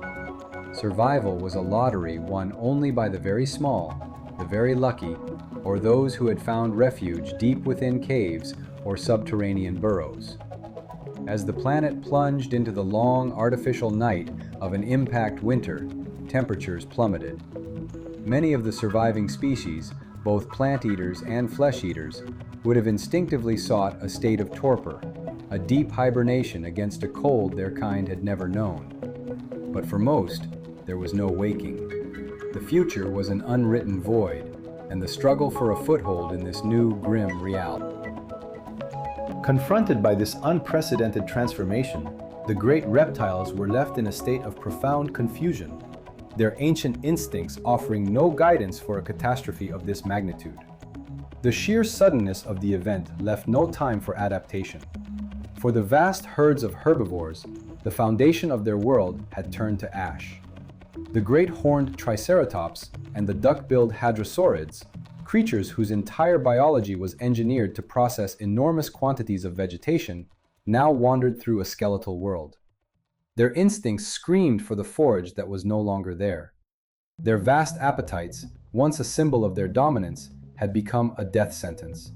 Survival was a lottery won only by the very small, the very lucky, or those who had found refuge deep within caves or subterranean burrows. As the planet plunged into the long artificial night of an impact winter, temperatures plummeted. Many of the surviving species, both plant-eaters and flesh-eaters, would have instinctively sought a state of torpor, a deep hibernation against a cold their kind had never known. But for most, there was no waking. The future was an unwritten void, and the struggle for a foothold in this new, grim reality. Confronted by this unprecedented transformation, the great reptiles were left in a state of profound confusion, their ancient instincts offering no guidance for a catastrophe of this magnitude. The sheer suddenness of the event left no time for adaptation. For the vast herds of herbivores, the foundation of their world had turned to ash. The great horned Triceratops and the duck-billed Hadrosaurids, creatures whose entire biology was engineered to process enormous quantities of vegetation, now wandered through a skeletal world. Their instincts screamed for the forage that was no longer there. Their vast appetites, once a symbol of their dominance, had become a death sentence.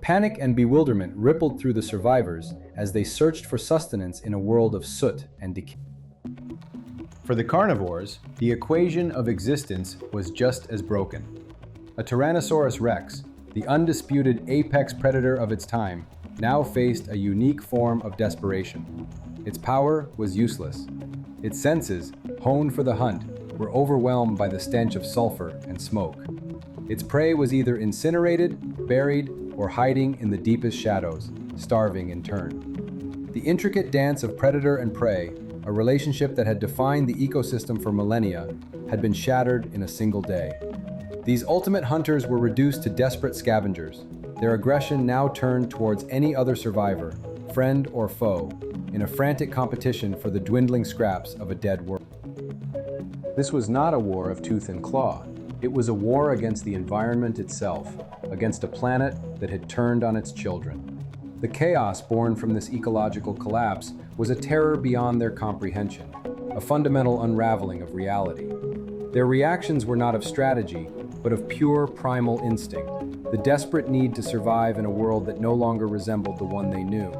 Panic and bewilderment rippled through the survivors as they searched for sustenance in a world of soot and decay. For the carnivores, the equation of existence was just as broken. A Tyrannosaurus Rex, the undisputed apex predator of its time, now faced a unique form of desperation. Its power was useless. Its senses, honed for the hunt, were overwhelmed by the stench of sulfur and smoke. Its prey was either incinerated, buried, or hiding in the deepest shadows, starving in turn. The intricate dance of predator and prey, a relationship that had defined the ecosystem for millennia, had been shattered in a single day. These ultimate hunters were reduced to desperate scavengers, their aggression now turned towards any other survivor, friend or foe, in a frantic competition for the dwindling scraps of a dead world. This was not a war of tooth and claw. It was a war against the environment itself, against a planet that had turned on its children. The chaos born from this ecological collapse was a terror beyond their comprehension, a fundamental unraveling of reality. Their reactions were not of strategy, but of pure primal instinct, the desperate need to survive in a world that no longer resembled the one they knew.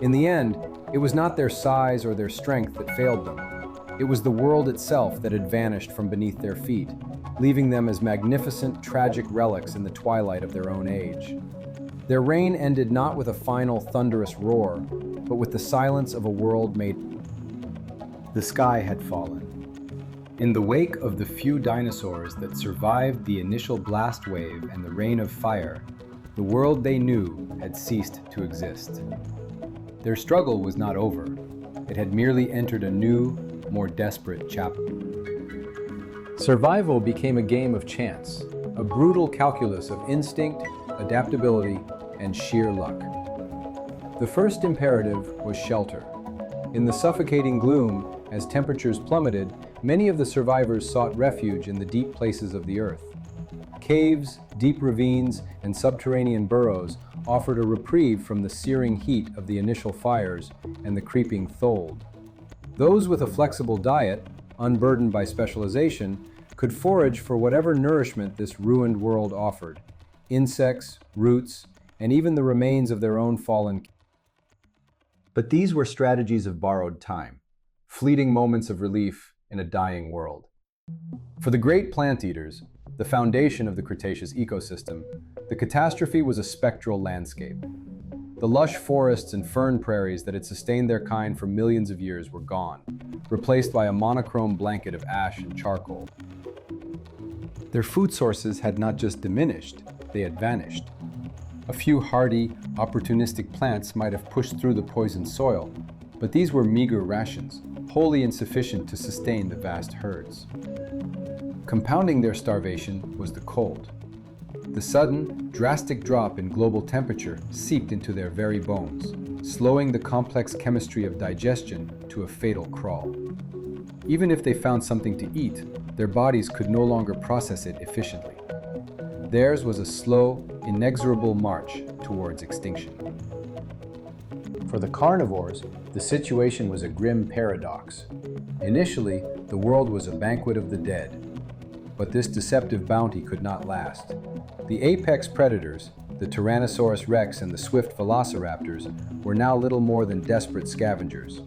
In the end, it was not their size or their strength that failed them. It was the world itself that had vanished from beneath their feet, leaving them as magnificent, tragic relics in the twilight of their own age. Their reign ended not with a final thunderous roar, but with the silence of a world made. The sky had fallen. In the wake of the few dinosaurs that survived the initial blast wave and the rain of fire, the world they knew had ceased to exist. Their struggle was not over. It had merely entered a new, more desperate chapter. Survival became a game of chance, a brutal calculus of instinct, adaptability, and sheer luck. The first imperative was shelter. In the suffocating gloom, as temperatures plummeted, many of the survivors sought refuge in the deep places of the earth. Caves, deep ravines, and subterranean burrows offered a reprieve from the searing heat of the initial fires and the creeping cold. Those with a flexible diet, unburdened by specialization, could forage for whatever nourishment this ruined world offered: insects, roots, and even the remains of their own fallen. But these were strategies of borrowed time, fleeting moments of relief in a dying world. For the great plant eaters, the foundation of the Cretaceous ecosystem, the catastrophe was a spectral landscape. The lush forests and fern prairies that had sustained their kind for millions of years were gone, replaced by a monochrome blanket of ash and charcoal. Their food sources had not just diminished, they had vanished. A few hardy, opportunistic plants might have pushed through the poisoned soil, but these were meager rations, wholly insufficient to sustain the vast herds. Compounding their starvation was the cold. The sudden, drastic drop in global temperature seeped into their very bones, slowing the complex chemistry of digestion to a fatal crawl. Even if they found something to eat, their bodies could no longer process it efficiently. Theirs was a slow, inexorable march towards extinction. For the carnivores, the situation was a grim paradox. Initially, the world was a banquet of the dead. But this deceptive bounty could not last. The apex predators, the Tyrannosaurus Rex and the swift Velociraptors, were now little more than desperate scavengers.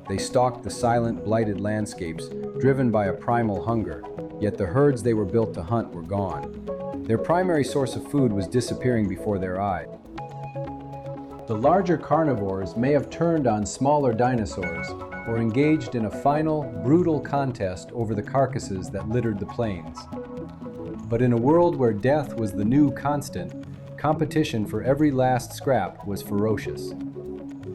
They stalked the silent, blighted landscapes, driven by a primal hunger, yet the herds they were built to hunt were gone. Their primary source of food was disappearing before their eyes. The larger carnivores may have turned on smaller dinosaurs or engaged in a final, brutal contest over the carcasses that littered the plains. But in a world where death was the new constant, competition for every last scrap was ferocious.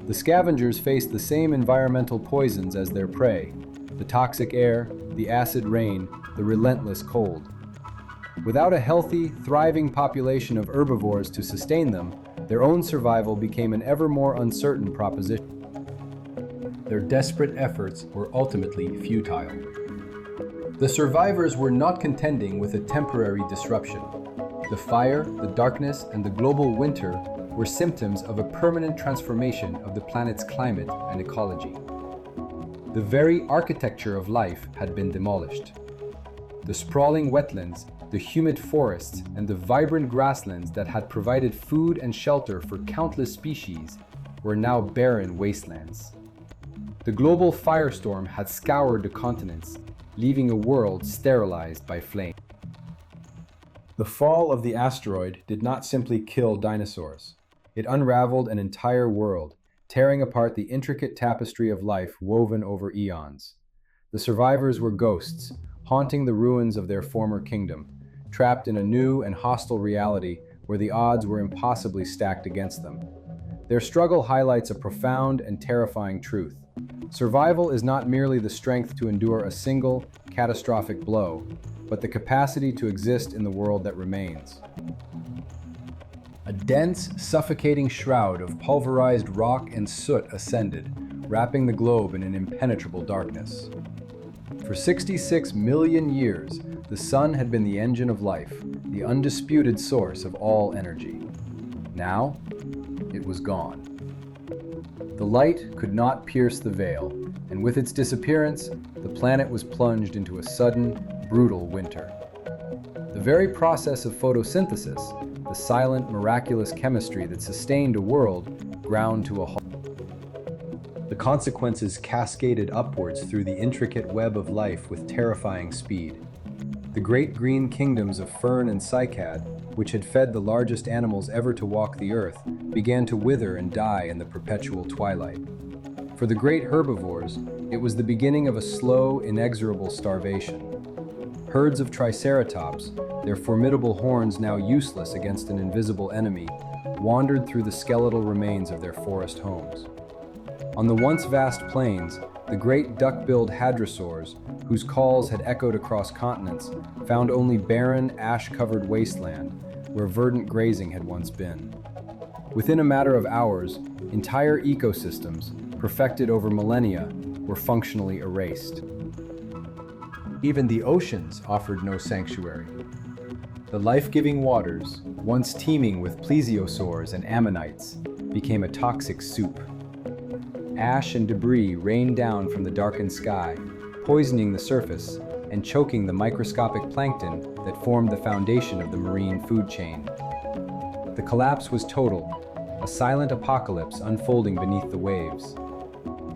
The scavengers faced the same environmental poisons as their prey: the toxic air, the acid rain, the relentless cold. Without a healthy, thriving population of herbivores to sustain them, their own survival became an ever more uncertain proposition. Their desperate efforts were ultimately futile. The survivors were not contending with a temporary disruption. The fire, the darkness, and the global winter were symptoms of a permanent transformation of the planet's climate and ecology. The very architecture of life had been demolished. The sprawling wetlands, the humid forests, and the vibrant grasslands that had provided food and shelter for countless species were now barren wastelands. The global firestorm had scoured the continents, leaving a world sterilized by flame. The fall of the asteroid did not simply kill dinosaurs. It unraveled an entire world, tearing apart the intricate tapestry of life woven over eons. The survivors were ghosts, haunting the ruins of their former kingdom, trapped in a new and hostile reality where the odds were impossibly stacked against them. Their struggle highlights a profound and terrifying truth. Survival is not merely the strength to endure a single, catastrophic blow, but the capacity to exist in the world that remains. A dense, suffocating shroud of pulverized rock and soot ascended, wrapping the globe in an impenetrable darkness. For 66 million years, the sun had been the engine of life, the undisputed source of all energy. Now, it was gone. The light could not pierce the veil, and with its disappearance, the planet was plunged into a sudden, brutal winter. The very process of photosynthesis, the silent, miraculous chemistry that sustained a world, ground to a halt. The consequences cascaded upwards through the intricate web of life with terrifying speed. The great green kingdoms of fern and cycad, which had fed the largest animals ever to walk the earth, began to wither and die in the perpetual twilight. For the great herbivores, it was the beginning of a slow, inexorable starvation. Herds of Triceratops, their formidable horns now useless against an invisible enemy, wandered through the skeletal remains of their forest homes. On the once vast plains, the great duck-billed hadrosaurs, whose calls had echoed across continents, found only barren, ash-covered wasteland where verdant grazing had once been. Within a matter of hours, entire ecosystems, perfected over millennia, were functionally erased. Even the oceans offered no sanctuary. The life-giving waters, once teeming with plesiosaurs and ammonites, became a toxic soup. Ash and debris rained down from the darkened sky, poisoning the surface and choking the microscopic plankton that formed the foundation of the marine food chain. The collapse was total, a silent apocalypse unfolding beneath the waves.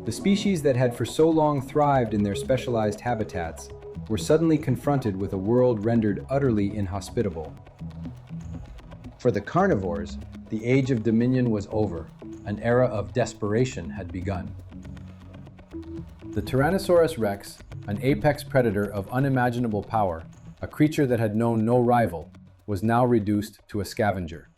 The species that had for so long thrived in their specialized habitats were suddenly confronted with a world rendered utterly inhospitable. For the carnivores, the age of dominion was over. An era of desperation had begun. The Tyrannosaurus Rex, an apex predator of unimaginable power, a creature that had known no rival, was now reduced to a scavenger.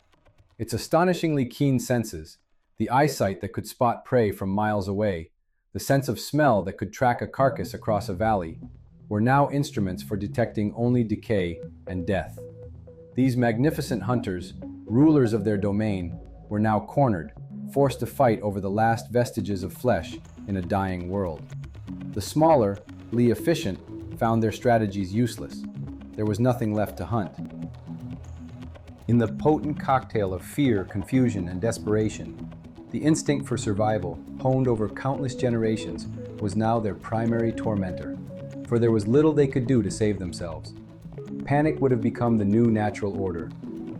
Its astonishingly keen senses, the eyesight that could spot prey from miles away, the sense of smell that could track a carcass across a valley, were now instruments for detecting only decay and death. These magnificent hunters, rulers of their domain, were now cornered, forced to fight over the last vestiges of flesh in a dying world. The smaller, less efficient, found their strategies useless. There was nothing left to hunt. In the potent cocktail of fear, confusion, and desperation, the instinct for survival, honed over countless generations, was now their primary tormentor, for there was little they could do to save themselves. Panic would have become the new natural order.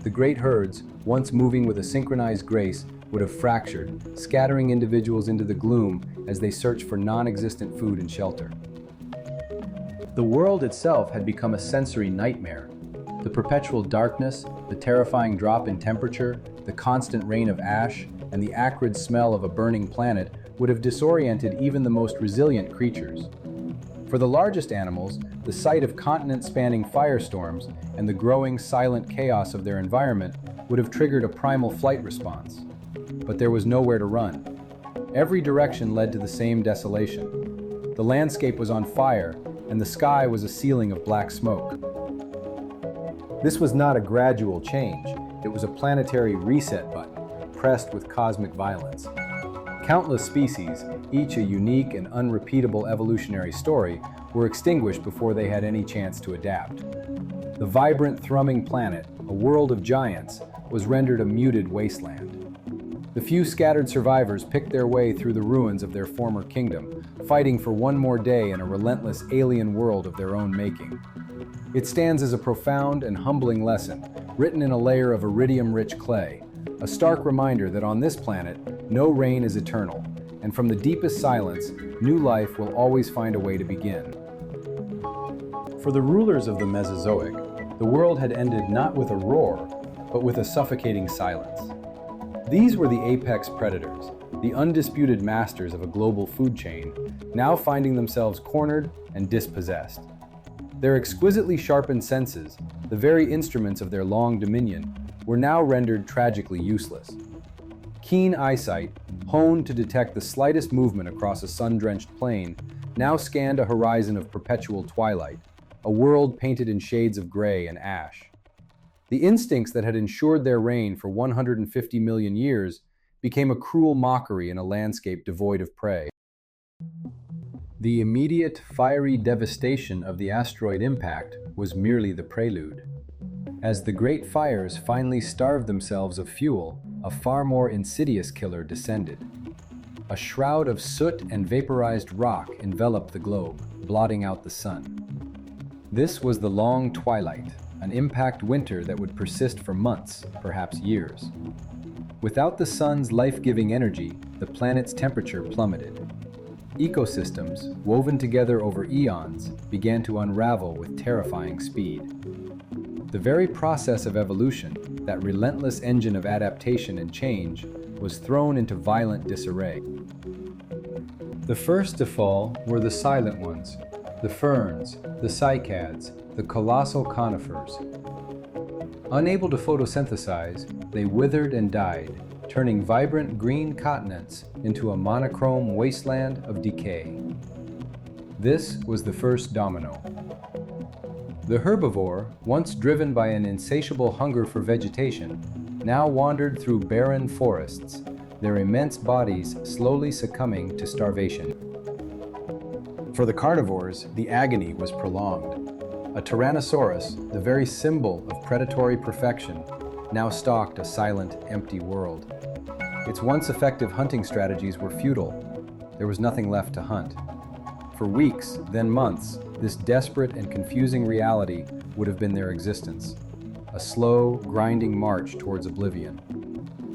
The great herds, once moving with a synchronized grace, would have fractured, scattering individuals into the gloom as they searched for non-existent food and shelter. The world itself had become a sensory nightmare. The perpetual darkness, the terrifying drop in temperature, the constant rain of ash, and the acrid smell of a burning planet would have disoriented even the most resilient creatures. For the largest animals, the sight of continent-spanning firestorms and the growing silent chaos of their environment would have triggered a primal flight response. But there was nowhere to run. Every direction led to the same desolation. The landscape was on fire, and the sky was a ceiling of black smoke. This was not a gradual change. It was a planetary reset button, pressed with cosmic violence. Countless species, each a unique and unrepeatable evolutionary story, were extinguished before they had any chance to adapt. The vibrant, thrumming planet, a world of giants, was rendered a muted wasteland. The few scattered survivors picked their way through the ruins of their former kingdom, fighting for one more day in a relentless alien world of their own making. It stands as a profound and humbling lesson, written in a layer of iridium-rich clay, a stark reminder that on this planet, no reign is eternal, and from the deepest silence, new life will always find a way to begin. For the rulers of the Mesozoic, the world had ended not with a roar, but with a suffocating silence. These were the apex predators, the undisputed masters of a global food chain, now finding themselves cornered and dispossessed. Their exquisitely sharpened senses, the very instruments of their long dominion, were now rendered tragically useless. Keen eyesight, honed to detect the slightest movement across a sun-drenched plain, now scanned a horizon of perpetual twilight, a world painted in shades of gray and ash. The instincts that had ensured their reign for 150 million years became a cruel mockery in a landscape devoid of prey. The immediate, fiery devastation of the asteroid impact was merely the prelude. As the great fires finally starved themselves of fuel, a far more insidious killer descended. A shroud of soot and vaporized rock enveloped the globe, blotting out the sun. This was the long twilight, an impact winter that would persist for months, perhaps years. Without the sun's life-giving energy, the planet's temperature plummeted. Ecosystems, woven together over eons, began to unravel with terrifying speed. The very process of evolution, that relentless engine of adaptation and change, was thrown into violent disarray. The first to fall were the silent ones, the ferns, the cycads, the colossal conifers. Unable to photosynthesize, they withered and died, turning vibrant green continents into a monochrome wasteland of decay. This was the first domino. The herbivore, once driven by an insatiable hunger for vegetation, now wandered through barren forests, their immense bodies slowly succumbing to starvation. For the carnivores, the agony was prolonged. A Tyrannosaurus, the very symbol of predatory perfection, now stalked a silent, empty world. Its once effective hunting strategies were futile. There was nothing left to hunt. For weeks, then months, this desperate and confusing reality would have been their existence. A slow, grinding march towards oblivion.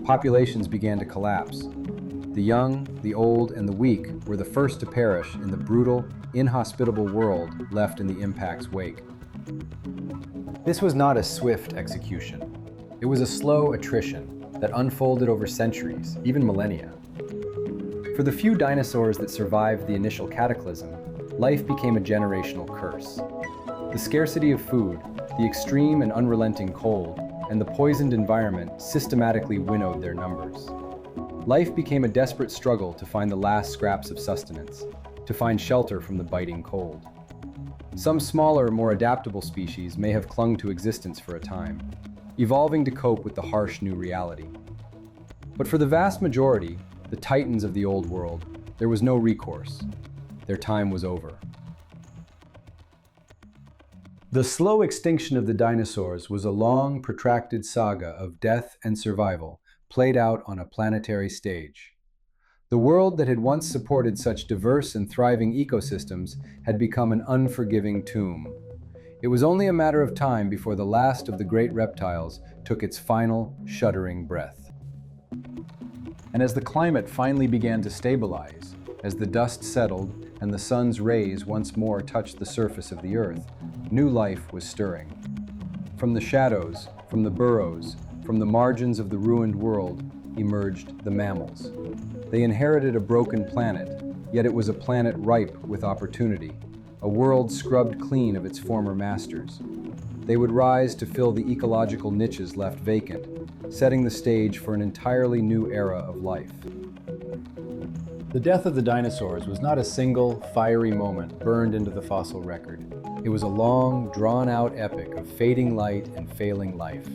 Populations began to collapse. The young, the old, and the weak were the first to perish in the brutal, inhospitable world left in the impact's wake. This was not a swift execution. It was a slow attrition that unfolded over centuries, even millennia. For the few dinosaurs that survived the initial cataclysm, life became a generational curse. The scarcity of food, the extreme and unrelenting cold, and the poisoned environment systematically winnowed their numbers. Life became a desperate struggle to find the last scraps of sustenance, to find shelter from the biting cold. Some smaller, more adaptable species may have clung to existence for a time, evolving to cope with the harsh new reality. But for the vast majority, the titans of the old world, there was no recourse. Their time was over. The slow extinction of the dinosaurs was a long, protracted saga of death and survival, played out on a planetary stage. The world that had once supported such diverse and thriving ecosystems had become an unforgiving tomb. It was only a matter of time before the last of the great reptiles took its final, shuddering breath. And as the climate finally began to stabilize, as the dust settled and the sun's rays once more touched the surface of the earth, new life was stirring. From the shadows, from the burrows, from the margins of the ruined world, emerged the mammals. They inherited a broken planet, yet it was a planet ripe with opportunity, a world scrubbed clean of its former masters. They would rise to fill the ecological niches left vacant, setting the stage for an entirely new era of life. The death of the dinosaurs was not a single, fiery moment burned into the fossil record. It was a long, drawn-out epic of fading light and failing life.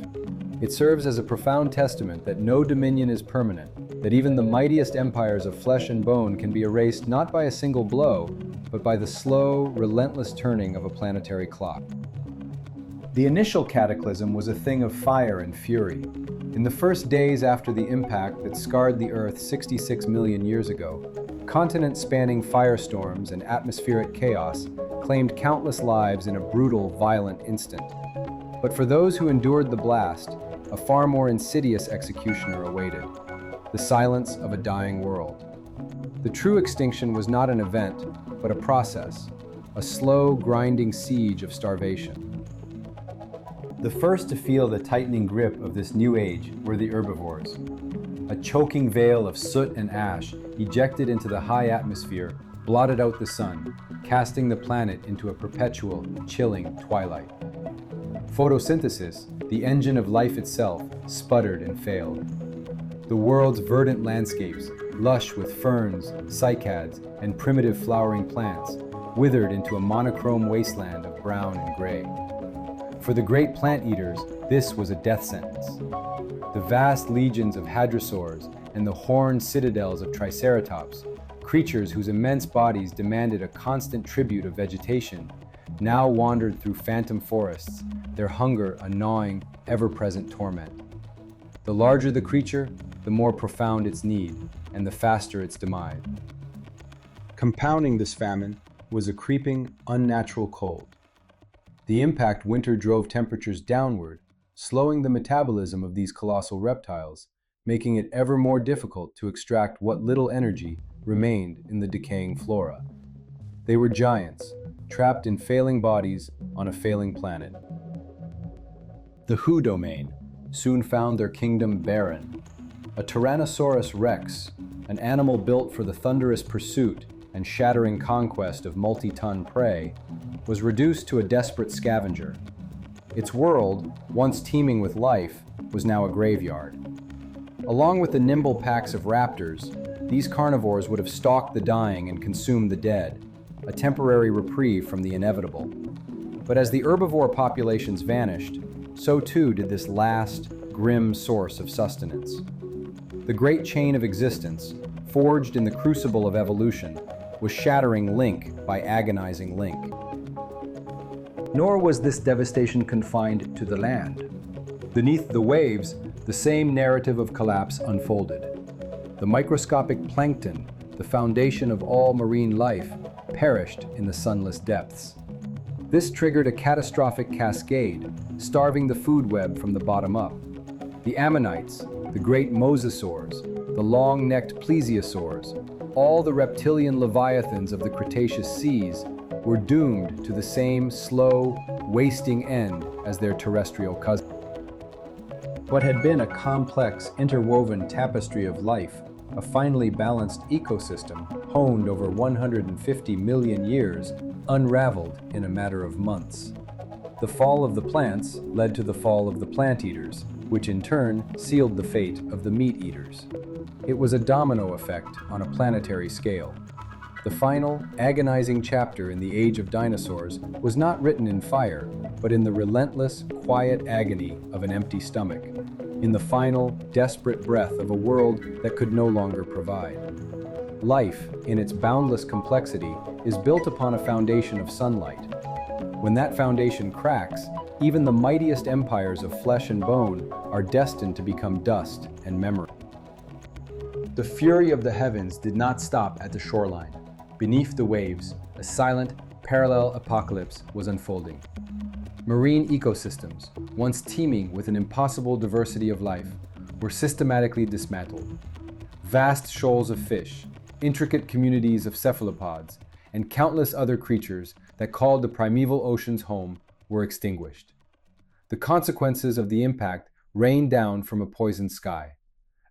It serves as a profound testament that no dominion is permanent, that even the mightiest empires of flesh and bone can be erased not by a single blow, but by the slow, relentless turning of a planetary clock. The initial cataclysm was a thing of fire and fury. In the first days after the impact that scarred the Earth 66 million years ago, continent-spanning firestorms and atmospheric chaos claimed countless lives in a brutal, violent instant. But for those who endured the blast, a far more insidious executioner awaited: the silence of a dying world. The true extinction was not an event, but a process, a slow, grinding siege of starvation. The first to feel the tightening grip of this new age were the herbivores. A choking veil of soot and ash ejected into the high atmosphere blotted out the sun, casting the planet into a perpetual, chilling twilight. Photosynthesis, the engine of life itself, sputtered and failed. The world's verdant landscapes, lush with ferns, cycads, and primitive flowering plants, withered into a monochrome wasteland of brown and gray. For the great plant eaters, this was a death sentence. The vast legions of hadrosaurs and the horned citadels of triceratops, creatures whose immense bodies demanded a constant tribute of vegetation, now wandered through phantom forests, their hunger a gnawing, ever-present torment. The larger the creature, the more profound its need. and the faster its demise. Compounding this famine was a creeping, unnatural cold. The impact winter drove temperatures downward, slowing the metabolism of these colossal reptiles, making it ever more difficult to extract what little energy remained in the decaying flora. They were giants, trapped in failing bodies on a failing planet. The Who domain soon found their kingdom barren. A Tyrannosaurus Rex, an animal built for the thunderous pursuit and shattering conquest of multi-ton prey, was reduced to a desperate scavenger. Its world, once teeming with life, was now a graveyard. Along with the nimble packs of raptors, these carnivores would have stalked the dying and consumed the dead, a temporary reprieve from the inevitable. But as the herbivore populations vanished, so too did this last, grim source of sustenance. The great chain of existence, forged in the crucible of evolution, was shattering link by agonizing link. Nor was this devastation confined to the land. Beneath the waves, the same narrative of collapse unfolded. The microscopic plankton, the foundation of all marine life, perished in the sunless depths. This triggered a catastrophic cascade, starving the food web from the bottom up. The ammonites, the great mosasaurs, the long-necked plesiosaurs, all the reptilian leviathans of the Cretaceous seas were doomed to the same slow, wasting end as their terrestrial cousins. What had been a complex, interwoven tapestry of life, a finely balanced ecosystem honed over 150 million years, unraveled in a matter of months. The fall of the plants led to the fall of the plant-eaters, which in turn sealed the fate of the meat-eaters. It was a domino effect on a planetary scale. The final, agonizing chapter in the age of dinosaurs was not written in fire, but in the relentless, quiet agony of an empty stomach, in the final, desperate breath of a world that could no longer provide. Life, in its boundless complexity, is built upon a foundation of sunlight. When that foundation cracks, even the mightiest empires of flesh and bone are destined to become dust and memory. The fury of the heavens did not stop at the shoreline. Beneath the waves, a silent, parallel apocalypse was unfolding. Marine ecosystems, once teeming with an impossible diversity of life, were systematically dismantled. Vast shoals of fish, intricate communities of cephalopods, and countless other creatures that called the primeval oceans home were extinguished. The consequences of the impact rained down from a poisoned sky.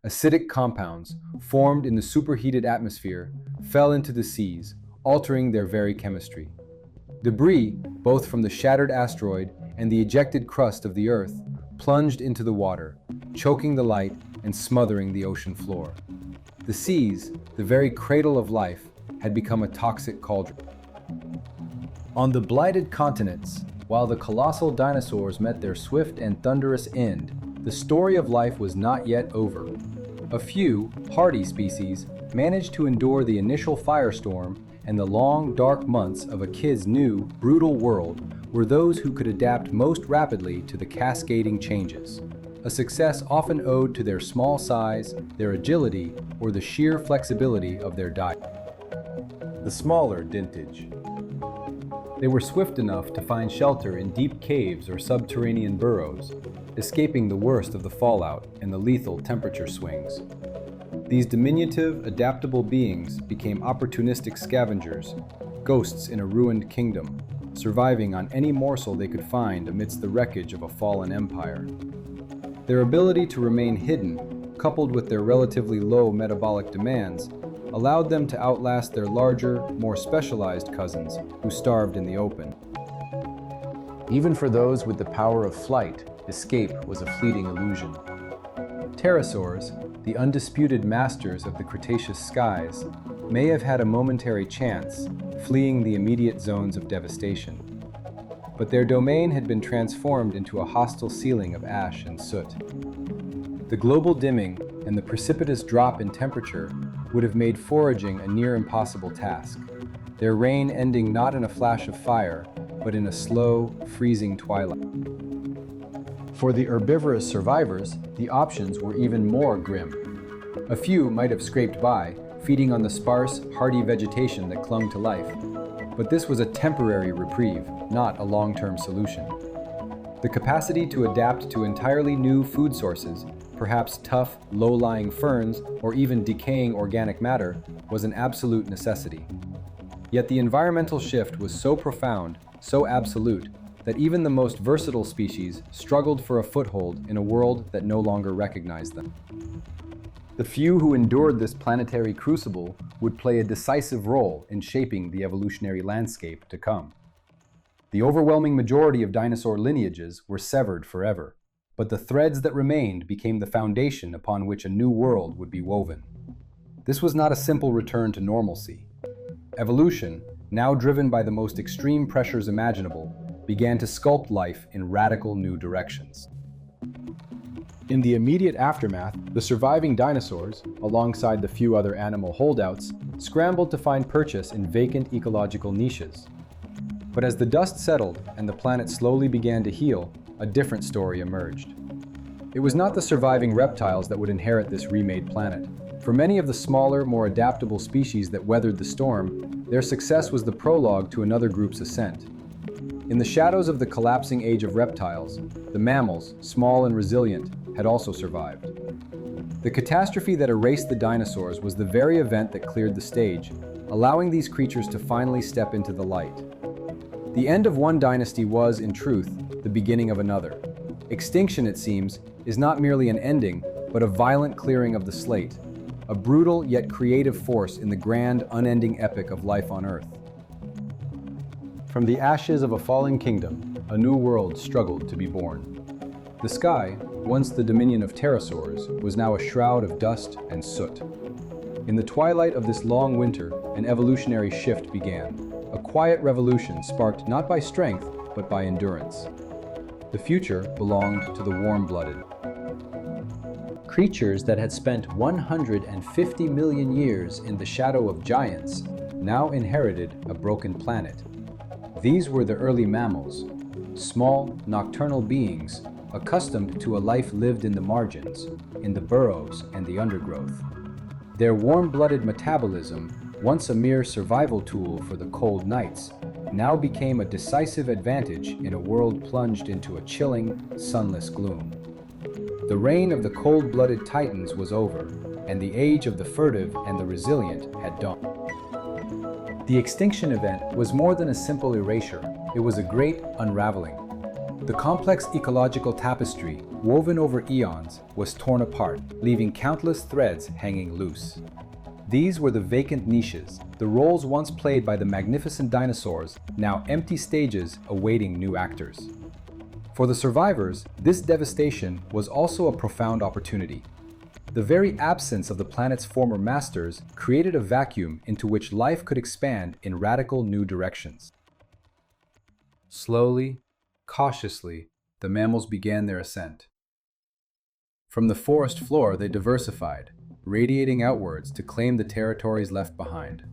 Acidic compounds, formed in the superheated atmosphere, fell into the seas, altering their very chemistry. Debris, both from the shattered asteroid and the ejected crust of the Earth, plunged into the water, choking the light and smothering the ocean floor. The seas, the very cradle of life, had become a toxic cauldron. On the blighted continents, while the colossal dinosaurs met their swift and thunderous end, the story of life was not yet over. A few, hardy species managed to endure the initial firestorm, and the long, dark months of a kid's new, brutal world were those who could adapt most rapidly to the cascading changes, a success often owed to their small size, their agility, or the sheer flexibility of their diet. The smaller dintage. They were swift enough to find shelter in deep caves or subterranean burrows, escaping the worst of the fallout and the lethal temperature swings. These diminutive, adaptable beings became opportunistic scavengers, ghosts in a ruined kingdom, surviving on any morsel they could find amidst the wreckage of a fallen empire. Their ability to remain hidden, coupled with their relatively low metabolic demands, allowed them to outlast their larger, more specialized cousins who starved in the open. Even for those with the power of flight, escape was a fleeting illusion. Pterosaurs, the undisputed masters of the Cretaceous skies, may have had a momentary chance, fleeing the immediate zones of devastation. But their domain had been transformed into a hostile ceiling of ash and soot. The global dimming and the precipitous drop in temperature would have made foraging a near impossible task, their reign ending not in a flash of fire, but in a slow, freezing twilight. For the herbivorous survivors, the options were even more grim. A few might have scraped by, feeding on the sparse, hardy vegetation that clung to life. But this was a temporary reprieve, not a long-term solution. The capacity to adapt to entirely new food sources, perhaps tough, low-lying ferns or even decaying organic matter, was an absolute necessity. Yet the environmental shift was so profound, so absolute, that even the most versatile species struggled for a foothold in a world that no longer recognized them. The few who endured this planetary crucible would play a decisive role in shaping the evolutionary landscape to come. The overwhelming majority of dinosaur lineages were severed forever, but the threads that remained became the foundation upon which a new world would be woven. This was not a simple return to normalcy. Evolution, now driven by the most extreme pressures imaginable, began to sculpt life in radical new directions. In the immediate aftermath, the surviving dinosaurs, alongside the few other animal holdouts, scrambled to find purchase in vacant ecological niches. But as the dust settled and the planet slowly began to heal, a different story emerged. It was not the surviving reptiles that would inherit this remade planet. For many of the smaller, more adaptable species that weathered the storm, their success was the prologue to another group's ascent. In the shadows of the collapsing age of reptiles, the mammals, small and resilient, had also survived. The catastrophe that erased the dinosaurs was the very event that cleared the stage, allowing these creatures to finally step into the light. The end of one dynasty was, in truth, the beginning of another. Extinction, it seems, is not merely an ending, but a violent clearing of the slate, a brutal yet creative force in the grand, unending epic of life on Earth. From the ashes of a fallen kingdom, a new world struggled to be born. The sky, once the dominion of pterosaurs, was now a shroud of dust and soot. In the twilight of this long winter, an evolutionary shift began, a quiet revolution sparked not by strength, but by endurance. The future belonged to the warm-blooded. Creatures that had spent 150 million years in the shadow of giants now inherited a broken planet. These were the early mammals, small, nocturnal beings accustomed to a life lived in the margins, in the burrows and the undergrowth. Their warm-blooded metabolism, once a mere survival tool for the cold nights, now became a decisive advantage in a world plunged into a chilling, sunless gloom. The reign of the cold-blooded titans was over, and the age of the furtive and the resilient had dawned. The extinction event was more than a simple erasure. It was a great unraveling. The complex ecological tapestry, woven over eons, was torn apart, leaving countless threads hanging loose. These were the vacant niches, the roles once played by the magnificent dinosaurs, now empty stages awaiting new actors. For the survivors, this devastation was also a profound opportunity. The very absence of the planet's former masters created a vacuum into which life could expand in radical new directions. Slowly, cautiously, the mammals began their ascent. From the forest floor they diversified, radiating outwards to claim the territories left behind.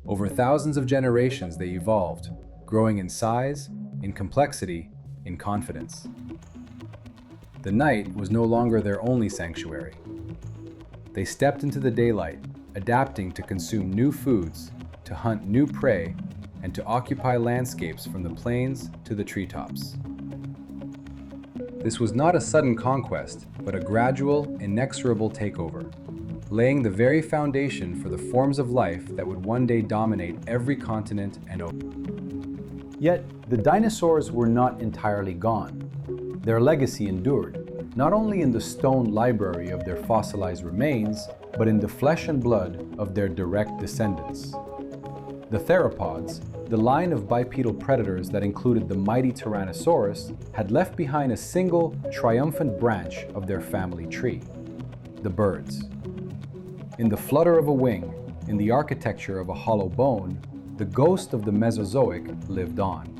Over thousands of generations they evolved, growing in size, in complexity, in confidence. The night was no longer their only sanctuary. They stepped into the daylight, adapting to consume new foods, to hunt new prey, and to occupy landscapes from the plains to the treetops. This was not a sudden conquest, but a gradual, inexorable takeover, laying the very foundation for the forms of life that would one day dominate every continent and ocean. Yet, the dinosaurs were not entirely gone. Their legacy endured, not only in the stone library of their fossilized remains, but in the flesh and blood of their direct descendants. The theropods, the line of bipedal predators that included the mighty Tyrannosaurus, had left behind a single, triumphant branch of their family tree: the birds. In the flutter of a wing, in the architecture of a hollow bone, the ghost of the Mesozoic lived on.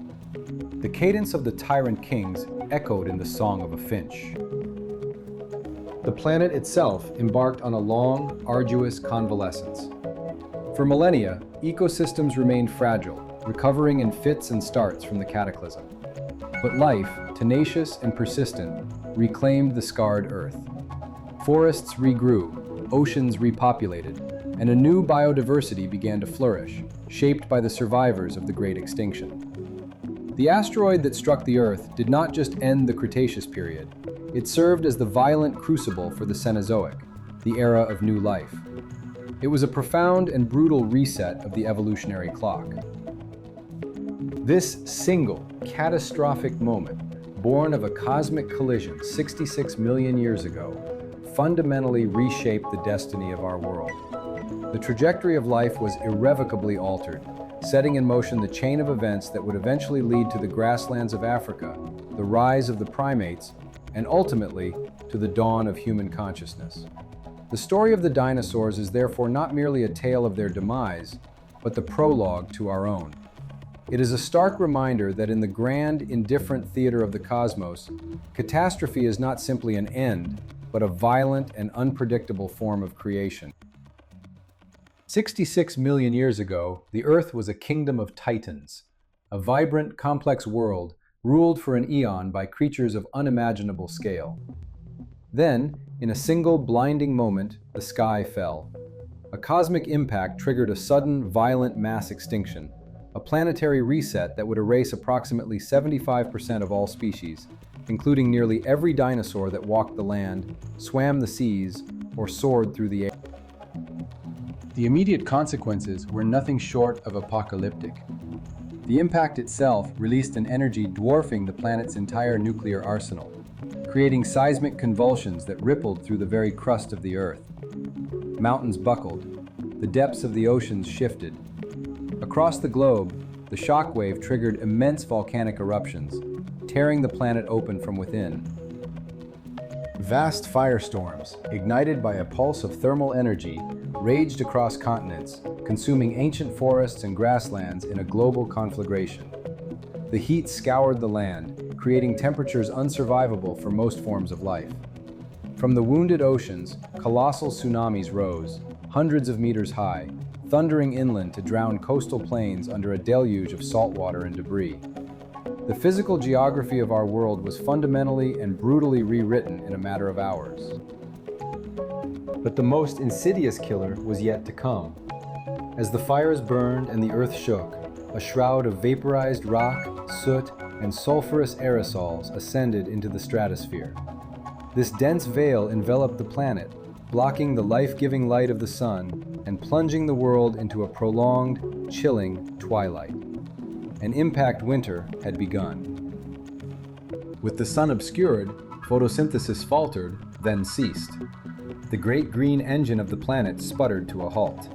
The cadence of the tyrant kings echoed in the song of a finch. The planet itself embarked on a long, arduous convalescence. For millennia, ecosystems remained fragile, recovering in fits and starts from the cataclysm. But life, tenacious and persistent, reclaimed the scarred Earth. Forests regrew, oceans repopulated, and a new biodiversity began to flourish, shaped by the survivors of the Great Extinction. The asteroid that struck the Earth did not just end the Cretaceous period, it served as the violent crucible for the Cenozoic, the era of new life. It was a profound and brutal reset of the evolutionary clock. This single, catastrophic moment, born of a cosmic collision 66 million years ago, fundamentally reshaped the destiny of our world. The trajectory of life was irrevocably altered, setting in motion the chain of events that would eventually lead to the grasslands of Africa, the rise of the primates, and ultimately to the dawn of human consciousness. The story of the dinosaurs is therefore not merely a tale of their demise, but the prologue to our own. It is a stark reminder that in the grand, indifferent theater of the cosmos, catastrophe is not simply an end, but a violent and unpredictable form of creation. 66 million years ago, the Earth was a kingdom of titans, a vibrant, complex world ruled for an eon by creatures of unimaginable scale. Then, in a single blinding moment, the sky fell. A cosmic impact triggered a sudden, violent mass extinction, a planetary reset that would erase approximately 75% of all species, including nearly every dinosaur that walked the land, swam the seas, or soared through the air. The immediate consequences were nothing short of apocalyptic. The impact itself released an energy dwarfing the planet's entire nuclear arsenal, creating seismic convulsions that rippled through the very crust of the Earth. Mountains buckled, the depths of the oceans shifted. Across the globe, the shockwave triggered immense volcanic eruptions, tearing the planet open from within. Vast firestorms, ignited by a pulse of thermal energy, raged across continents, consuming ancient forests and grasslands in a global conflagration. The heat scoured the land, creating temperatures unsurvivable for most forms of life. From the wounded oceans, colossal tsunamis rose, hundreds of meters high, thundering inland to drown coastal plains under a deluge of saltwater and debris. The physical geography of our world was fundamentally and brutally rewritten in a matter of hours. But the most insidious killer was yet to come. As the fires burned and the earth shook, a shroud of vaporized rock, soot, and sulfurous aerosols ascended into the stratosphere. This dense veil enveloped the planet, blocking the life-giving light of the sun and plunging the world into a prolonged, chilling twilight. An impact winter had begun. With the sun obscured, photosynthesis faltered, then ceased. The great green engine of the planet sputtered to a halt.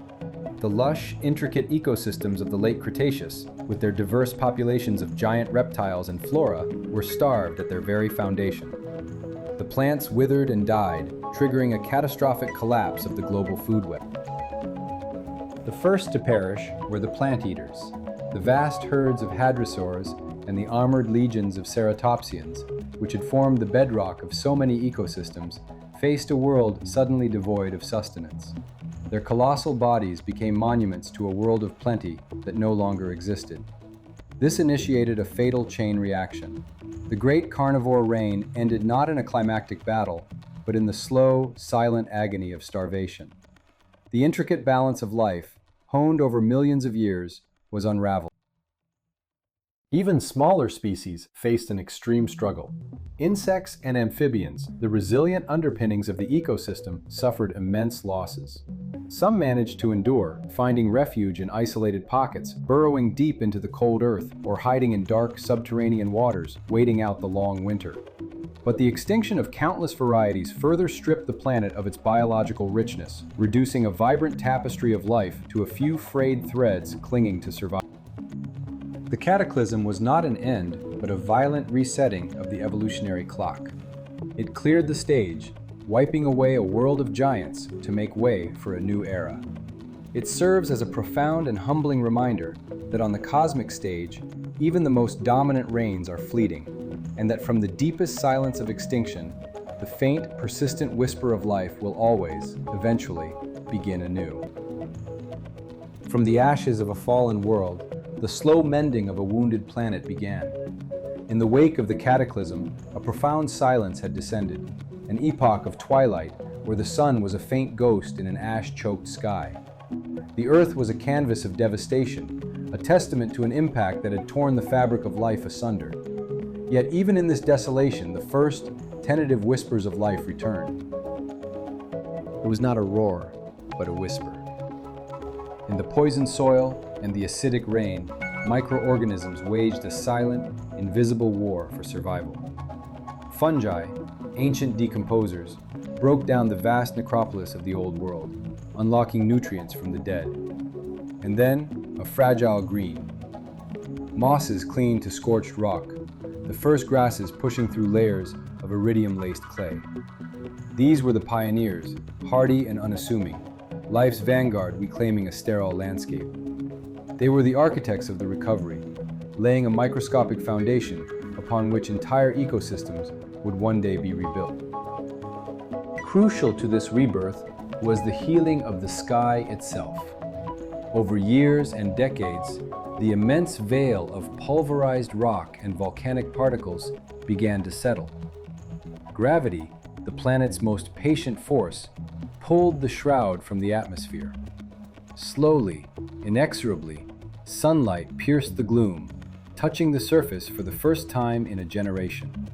The lush, intricate ecosystems of the late Cretaceous, with their diverse populations of giant reptiles and flora, were starved at their very foundation. The plants withered and died, triggering a catastrophic collapse of the global food web. The first to perish were the plant eaters, the vast herds of hadrosaurs and the armored legions of ceratopsians, which had formed the bedrock of so many ecosystems, faced a world suddenly devoid of sustenance. Their colossal bodies became monuments to a world of plenty that no longer existed. This initiated a fatal chain reaction. The great carnivore reign ended not in a climactic battle, but in the slow, silent agony of starvation. The intricate balance of life, honed over millions of years, was unraveled. Even smaller species faced an extreme struggle. Insects and amphibians, the resilient underpinnings of the ecosystem, suffered immense losses. Some managed to endure, finding refuge in isolated pockets, burrowing deep into the cold earth, or hiding in dark subterranean waters, waiting out the long winter. But the extinction of countless varieties further stripped the planet of its biological richness, reducing a vibrant tapestry of life to a few frayed threads clinging to survival. The cataclysm was not an end, but a violent resetting of the evolutionary clock. It cleared the stage, wiping away a world of giants to make way for a new era. It serves as a profound and humbling reminder that on the cosmic stage, even the most dominant reigns are fleeting, and that from the deepest silence of extinction, the faint, persistent whisper of life will always, eventually, begin anew. From the ashes of a fallen world, the slow mending of a wounded planet began. In the wake of the cataclysm, a profound silence had descended, an epoch of twilight where the sun was a faint ghost in an ash-choked sky. The Earth was a canvas of devastation, a testament to an impact that had torn the fabric of life asunder. Yet even in this desolation, the first, tentative whispers of life returned. It was not a roar, but a whisper. In the poisoned soil and the acidic rain, microorganisms waged a silent, invisible war for survival. Fungi, ancient decomposers, broke down the vast necropolis of the old world, unlocking nutrients from the dead. And then, a fragile green. Mosses clinging to scorched rock, the first grasses pushing through layers of iridium-laced clay. These were the pioneers, hardy and unassuming, life's vanguard reclaiming a sterile landscape. They were the architects of the recovery, laying a microscopic foundation upon which entire ecosystems would one day be rebuilt. Crucial to this rebirth was the healing of the sky itself. Over years and decades, the immense veil of pulverized rock and volcanic particles began to settle. Gravity, the planet's most patient force, pulled the shroud from the atmosphere. Slowly, inexorably, sunlight pierced the gloom, touching the surface for the first time in a generation.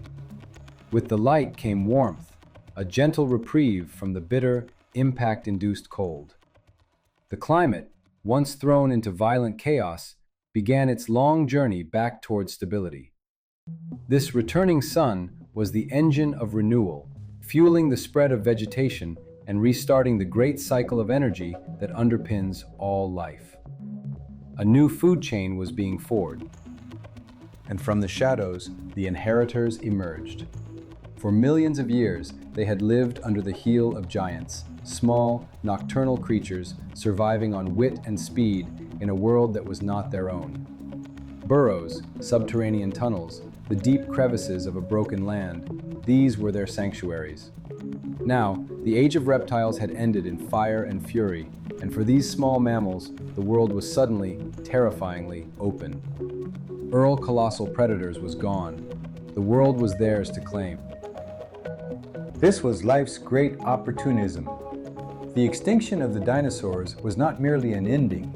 With the light came warmth, a gentle reprieve from the bitter, impact-induced cold. The climate, once thrown into violent chaos, began its long journey back toward stability. This returning sun was the engine of renewal, fueling the spread of vegetation and restarting the great cycle of energy that underpins all life. A new food chain was being forged, and from the shadows, the inheritors emerged. For millions of years, they had lived under the heel of giants, small, nocturnal creatures surviving on wit and speed in a world that was not their own. Burrows, subterranean tunnels, the deep crevices of a broken land, these were their sanctuaries. Now, the age of reptiles had ended in fire and fury, and for these small mammals, the world was suddenly, terrifyingly open. Earl colossal predators was gone. The world was theirs to claim. This was life's great opportunism. The extinction of the dinosaurs was not merely an ending,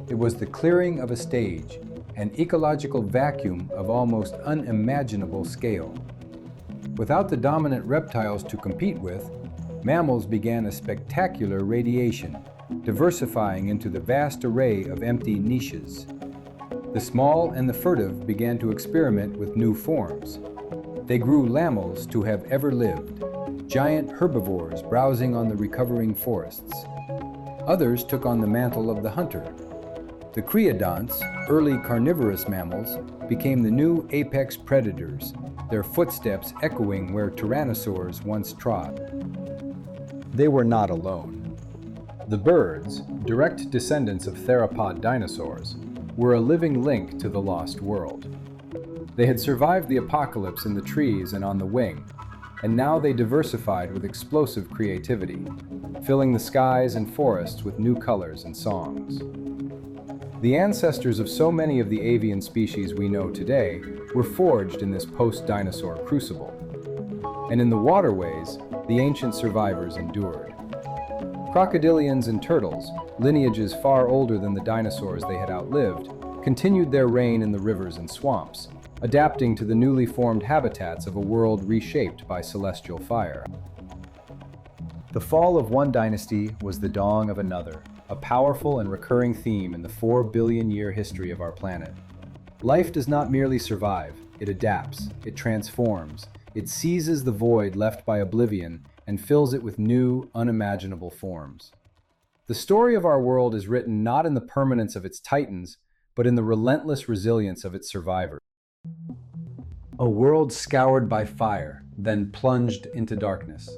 it was the clearing of a stage, an ecological vacuum of almost unimaginable scale. Without the dominant reptiles to compete with, mammals began a spectacular radiation, diversifying into the vast array of empty niches. The small and the furtive began to experiment with new forms. They grew mammals to have ever lived, giant herbivores browsing on the recovering forests. Others took on the mantle of the hunter. The creodonts, early carnivorous mammals, became the new apex predators, their footsteps echoing where tyrannosaurs once trod. They were not alone. The birds, direct descendants of theropod dinosaurs, were a living link to the lost world. They had survived the apocalypse in the trees and on the wing, and now they diversified with explosive creativity, filling the skies and forests with new colors and songs. The ancestors of so many of the avian species we know today were forged in this post-dinosaur crucible. And in the waterways, the ancient survivors endured. Crocodilians and turtles, lineages far older than the dinosaurs they had outlived, continued their reign in the rivers and swamps, adapting to the newly formed habitats of a world reshaped by celestial fire. The fall of one dynasty was the dawn of another, a powerful and recurring theme in the 4-billion-year history of our planet. Life does not merely survive, it adapts, it transforms, it seizes the void left by oblivion and fills it with new, unimaginable forms. The story of our world is written not in the permanence of its titans, but in the relentless resilience of its survivors. A world scoured by fire, then plunged into darkness.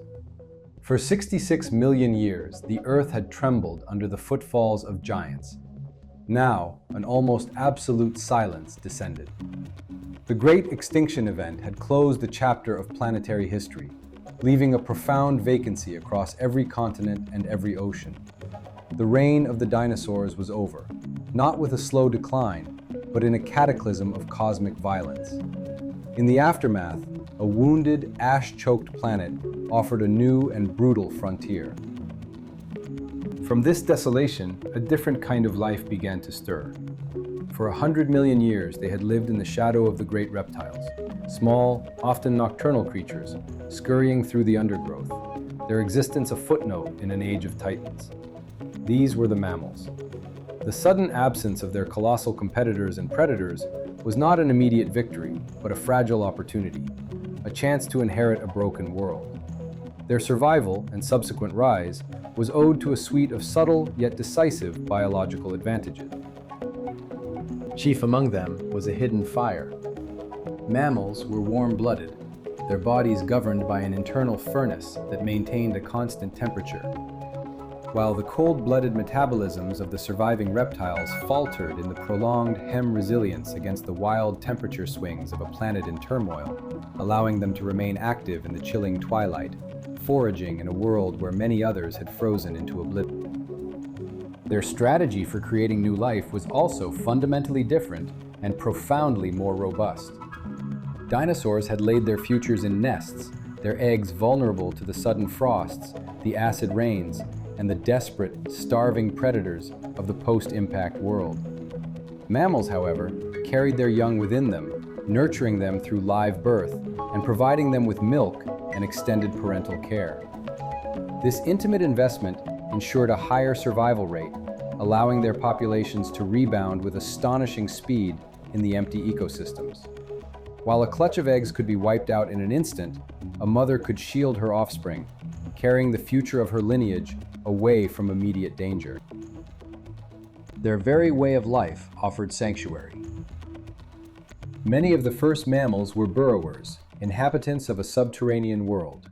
For 66 million years, the Earth had trembled under the footfalls of giants. Now, an almost absolute silence descended. The Great Extinction event had closed the chapter of planetary history, leaving a profound vacancy across every continent and every ocean. The reign of the dinosaurs was over, not with a slow decline, but in a cataclysm of cosmic violence. In the aftermath, a wounded, ash-choked planet offered a new and brutal frontier. From this desolation, a different kind of life began to stir. For 100 million years, they had lived in the shadow of the great reptiles, small, often nocturnal creatures, scurrying through the undergrowth, their existence a footnote in an age of titans. These were the mammals. The sudden absence of their colossal competitors and predators was not an immediate victory, but a fragile opportunity, a chance to inherit a broken world. Their survival and subsequent rise was owed to a suite of subtle yet decisive biological advantages. Chief among them was a hidden fire. Mammals were warm-blooded, their bodies governed by an internal furnace that maintained a constant temperature, while the cold-blooded metabolisms of the surviving reptiles faltered in the prolonged hem resilience against the wild temperature swings of a planet in turmoil, allowing them to remain active in the chilling twilight, foraging in a world where many others had frozen into oblivion. Their strategy for creating new life was also fundamentally different and profoundly more robust. Dinosaurs had laid their futures in nests, their eggs vulnerable to the sudden frosts, the acid rains, and the desperate, starving predators of the post-impact world. Mammals, however, carried their young within them, nurturing them through live birth and providing them with milk and extended parental care. This intimate investment ensured a higher survival rate, allowing their populations to rebound with astonishing speed in the empty ecosystems. While a clutch of eggs could be wiped out in an instant, a mother could shield her offspring, carrying the future of her lineage away from immediate danger. Their very way of life offered sanctuary. Many of the first mammals were burrowers, inhabitants of a subterranean world.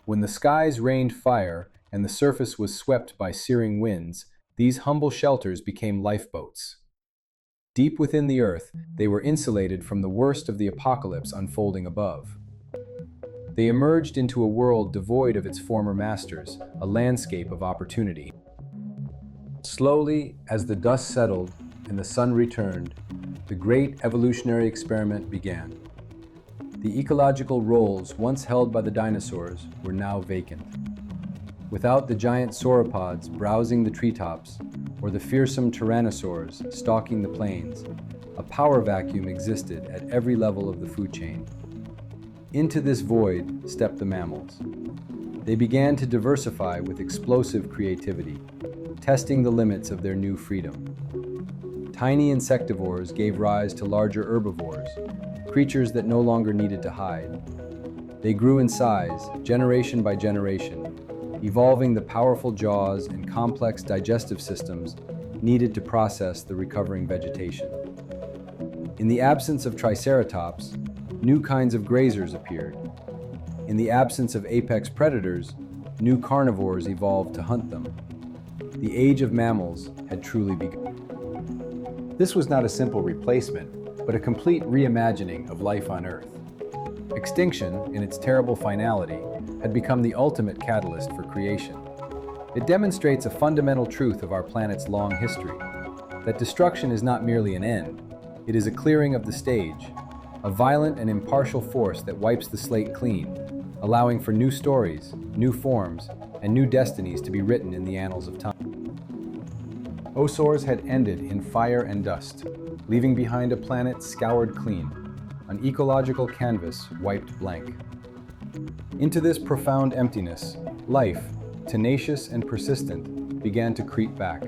When the skies rained fire and the surface was swept by searing winds, these humble shelters became lifeboats. Deep within the earth, they were insulated from the worst of the apocalypse unfolding above. They emerged into a world devoid of its former masters, a landscape of opportunity. Slowly, as the dust settled and the sun returned, the great evolutionary experiment began. The ecological roles once held by the dinosaurs were now vacant. Without the giant sauropods browsing the treetops, or the fearsome tyrannosaurs stalking the plains, a power vacuum existed at every level of the food chain. Into this void stepped the mammals. They began to diversify with explosive creativity, testing the limits of their new freedom. Tiny insectivores gave rise to larger herbivores, creatures that no longer needed to hide. They grew in size, generation by generation, evolving the powerful jaws and complex digestive systems needed to process the recovering vegetation. In the absence of Triceratops, new kinds of grazers appeared. In the absence of apex predators, new carnivores evolved to hunt them. The age of mammals had truly begun. This was not a simple replacement, but a complete reimagining of life on Earth. Extinction, in its terrible finality, had become the ultimate catalyst for creation. It demonstrates a fundamental truth of our planet's long history, that destruction is not merely an end, it is a clearing of the stage, a violent and impartial force that wipes the slate clean, allowing for new stories, new forms, and new destinies to be written in the annals of time. Dinosaurs had ended in fire and dust, leaving behind a planet scoured clean, an ecological canvas wiped blank. Into this profound emptiness, life, tenacious and persistent, began to creep back.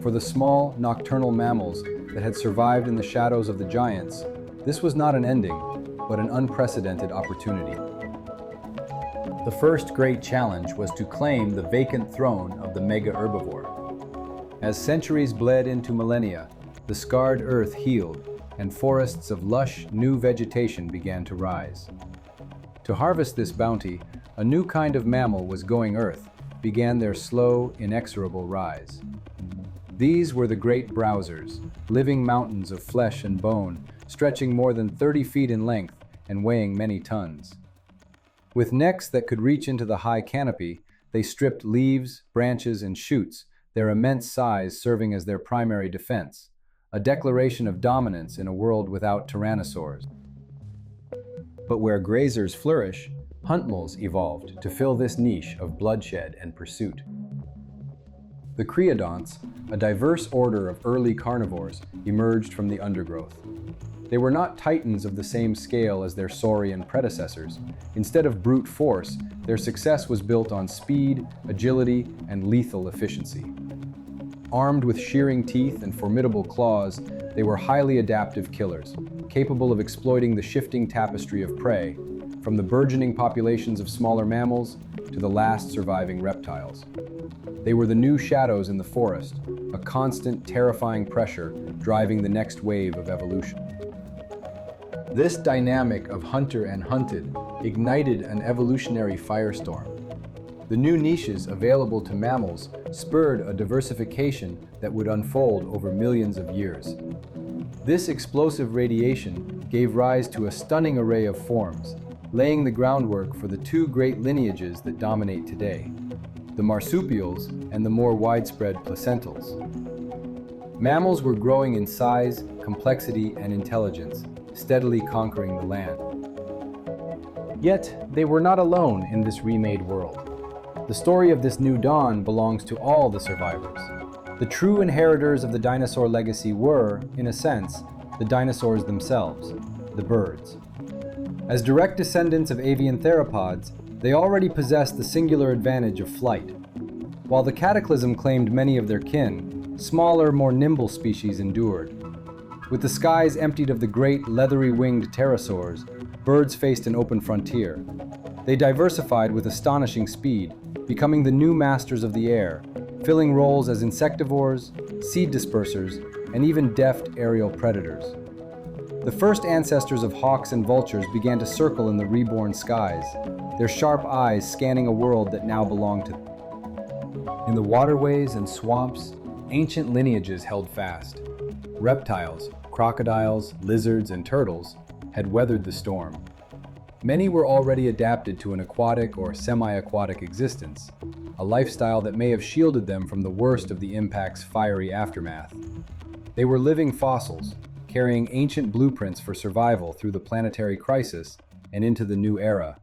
For the small, nocturnal mammals that had survived in the shadows of the giants, this was not an ending, but an unprecedented opportunity. The first great challenge was to claim the vacant throne of the mega herbivore. As centuries bled into millennia, the scarred earth healed, and forests of lush, new vegetation began to rise. To harvest this bounty, a new kind of mammal was going earth, began their slow, inexorable rise. These were the great browsers, living mountains of flesh and bone, stretching more than 30 feet in length and weighing many tons. With necks that could reach into the high canopy, they stripped leaves, branches, and shoots, their immense size serving as their primary defense, a declaration of dominance in a world without tyrannosaurs. But where grazers flourish, Huntmulls evolved to fill this niche of bloodshed and pursuit. The creodonts, a diverse order of early carnivores, emerged from the undergrowth. They were not titans of the same scale as their saurian predecessors. Instead of brute force, their success was built on speed, agility, and lethal efficiency. Armed with shearing teeth and formidable claws, they were highly adaptive killers, capable of exploiting the shifting tapestry of prey, from the burgeoning populations of smaller mammals to the last surviving reptiles. They were the new shadows in the forest, a constant, terrifying pressure driving the next wave of evolution. This dynamic of hunter and hunted ignited an evolutionary firestorm. The new niches available to mammals spurred a diversification that would unfold over millions of years. This explosive radiation gave rise to a stunning array of forms, laying the groundwork for the two great lineages that dominate today, the marsupials and the more widespread placentals. Mammals were growing in size, complexity, and intelligence, steadily conquering the land. Yet, they were not alone in this remade world. The story of this new dawn belongs to all the survivors. The true inheritors of the dinosaur legacy were, in a sense, the dinosaurs themselves, the birds. As direct descendants of avian theropods, they already possessed the singular advantage of flight. While the cataclysm claimed many of their kin, smaller, more nimble species endured. With the skies emptied of the great, leathery-winged pterosaurs, birds faced an open frontier. They diversified with astonishing speed, becoming the new masters of the air, filling roles as insectivores, seed dispersers, and even deft aerial predators. The first ancestors of hawks and vultures began to circle in the reborn skies, their sharp eyes scanning a world that now belonged to them. In the waterways and swamps, ancient lineages held fast. Reptiles, crocodiles, lizards, and turtles had weathered the storm. Many were already adapted to an aquatic or semi-aquatic existence, a lifestyle that may have shielded them from the worst of the impact's fiery aftermath. They were living fossils, carrying ancient blueprints for survival through the planetary crisis and into the new era,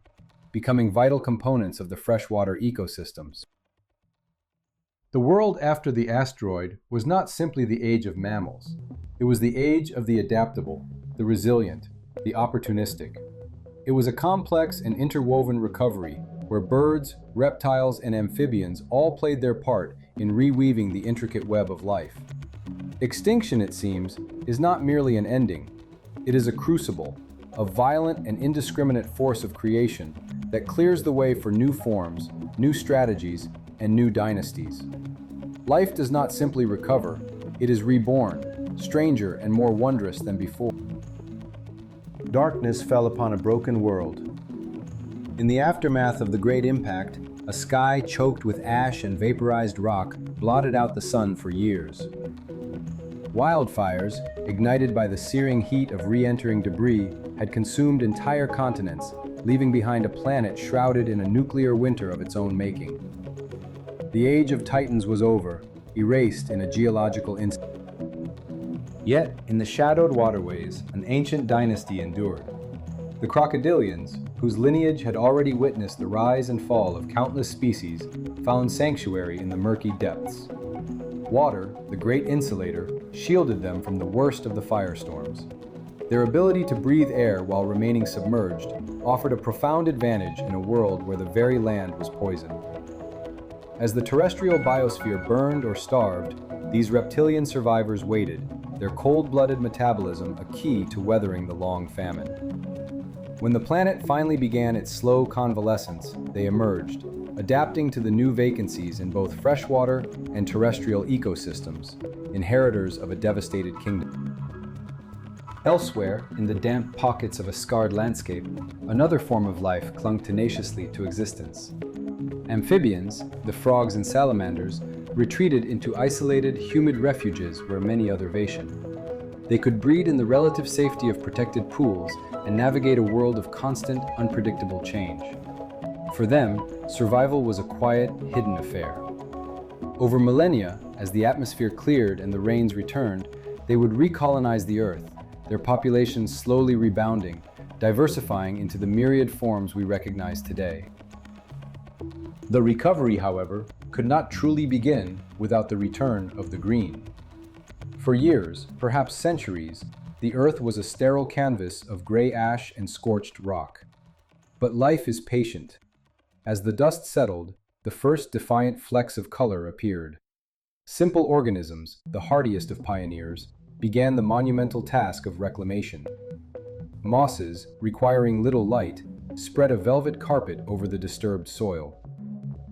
becoming vital components of the freshwater ecosystems. The world after the asteroid was not simply the age of mammals. It was the age of the adaptable, the resilient, the opportunistic. It was a complex and interwoven recovery where birds, reptiles, and amphibians all played their part in reweaving the intricate web of life. Extinction, it seems, is not merely an ending. It is a crucible, a violent and indiscriminate force of creation that clears the way for new forms, new strategies, and new dynasties. Life does not simply recover, it is reborn, stranger and more wondrous than before. Darkness fell upon a broken world. In the aftermath of the Great Impact, a sky choked with ash and vaporized rock blotted out the sun for years. Wildfires, ignited by the searing heat of re-entering debris, had consumed entire continents, leaving behind a planet shrouded in a nuclear winter of its own making. The age of titans was over, erased in a geological instant. Yet, in the shadowed waterways, an ancient dynasty endured. The crocodilians, whose lineage had already witnessed the rise and fall of countless species, found sanctuary in the murky depths. Water, the great insulator, shielded them from the worst of the firestorms. Their ability to breathe air while remaining submerged offered a profound advantage in a world where the very land was poisoned. As the terrestrial biosphere burned or starved, these reptilian survivors waited, their cold-blooded metabolism a key to weathering the long famine. When the planet finally began its slow convalescence, they emerged, adapting to the new vacancies in both freshwater and terrestrial ecosystems, inheritors of a devastated kingdom. Elsewhere, in the damp pockets of a scarred landscape, another form of life clung tenaciously to existence. Amphibians, the frogs and salamanders, retreated into isolated, humid refuges where many other vacant. They could breed in the relative safety of protected pools and navigate a world of constant, unpredictable change. For them, survival was a quiet, hidden affair. Over millennia, as the atmosphere cleared and the rains returned, they would recolonize the Earth, their populations slowly rebounding, diversifying into the myriad forms we recognize today. The recovery, however, could not truly begin without the return of the green. For years, perhaps centuries, the Earth was a sterile canvas of gray ash and scorched rock. But life is patient. As the dust settled, the first defiant flecks of color appeared. Simple organisms, the hardiest of pioneers, began the monumental task of reclamation. Mosses, requiring little light, spread a velvet carpet over the disturbed soil.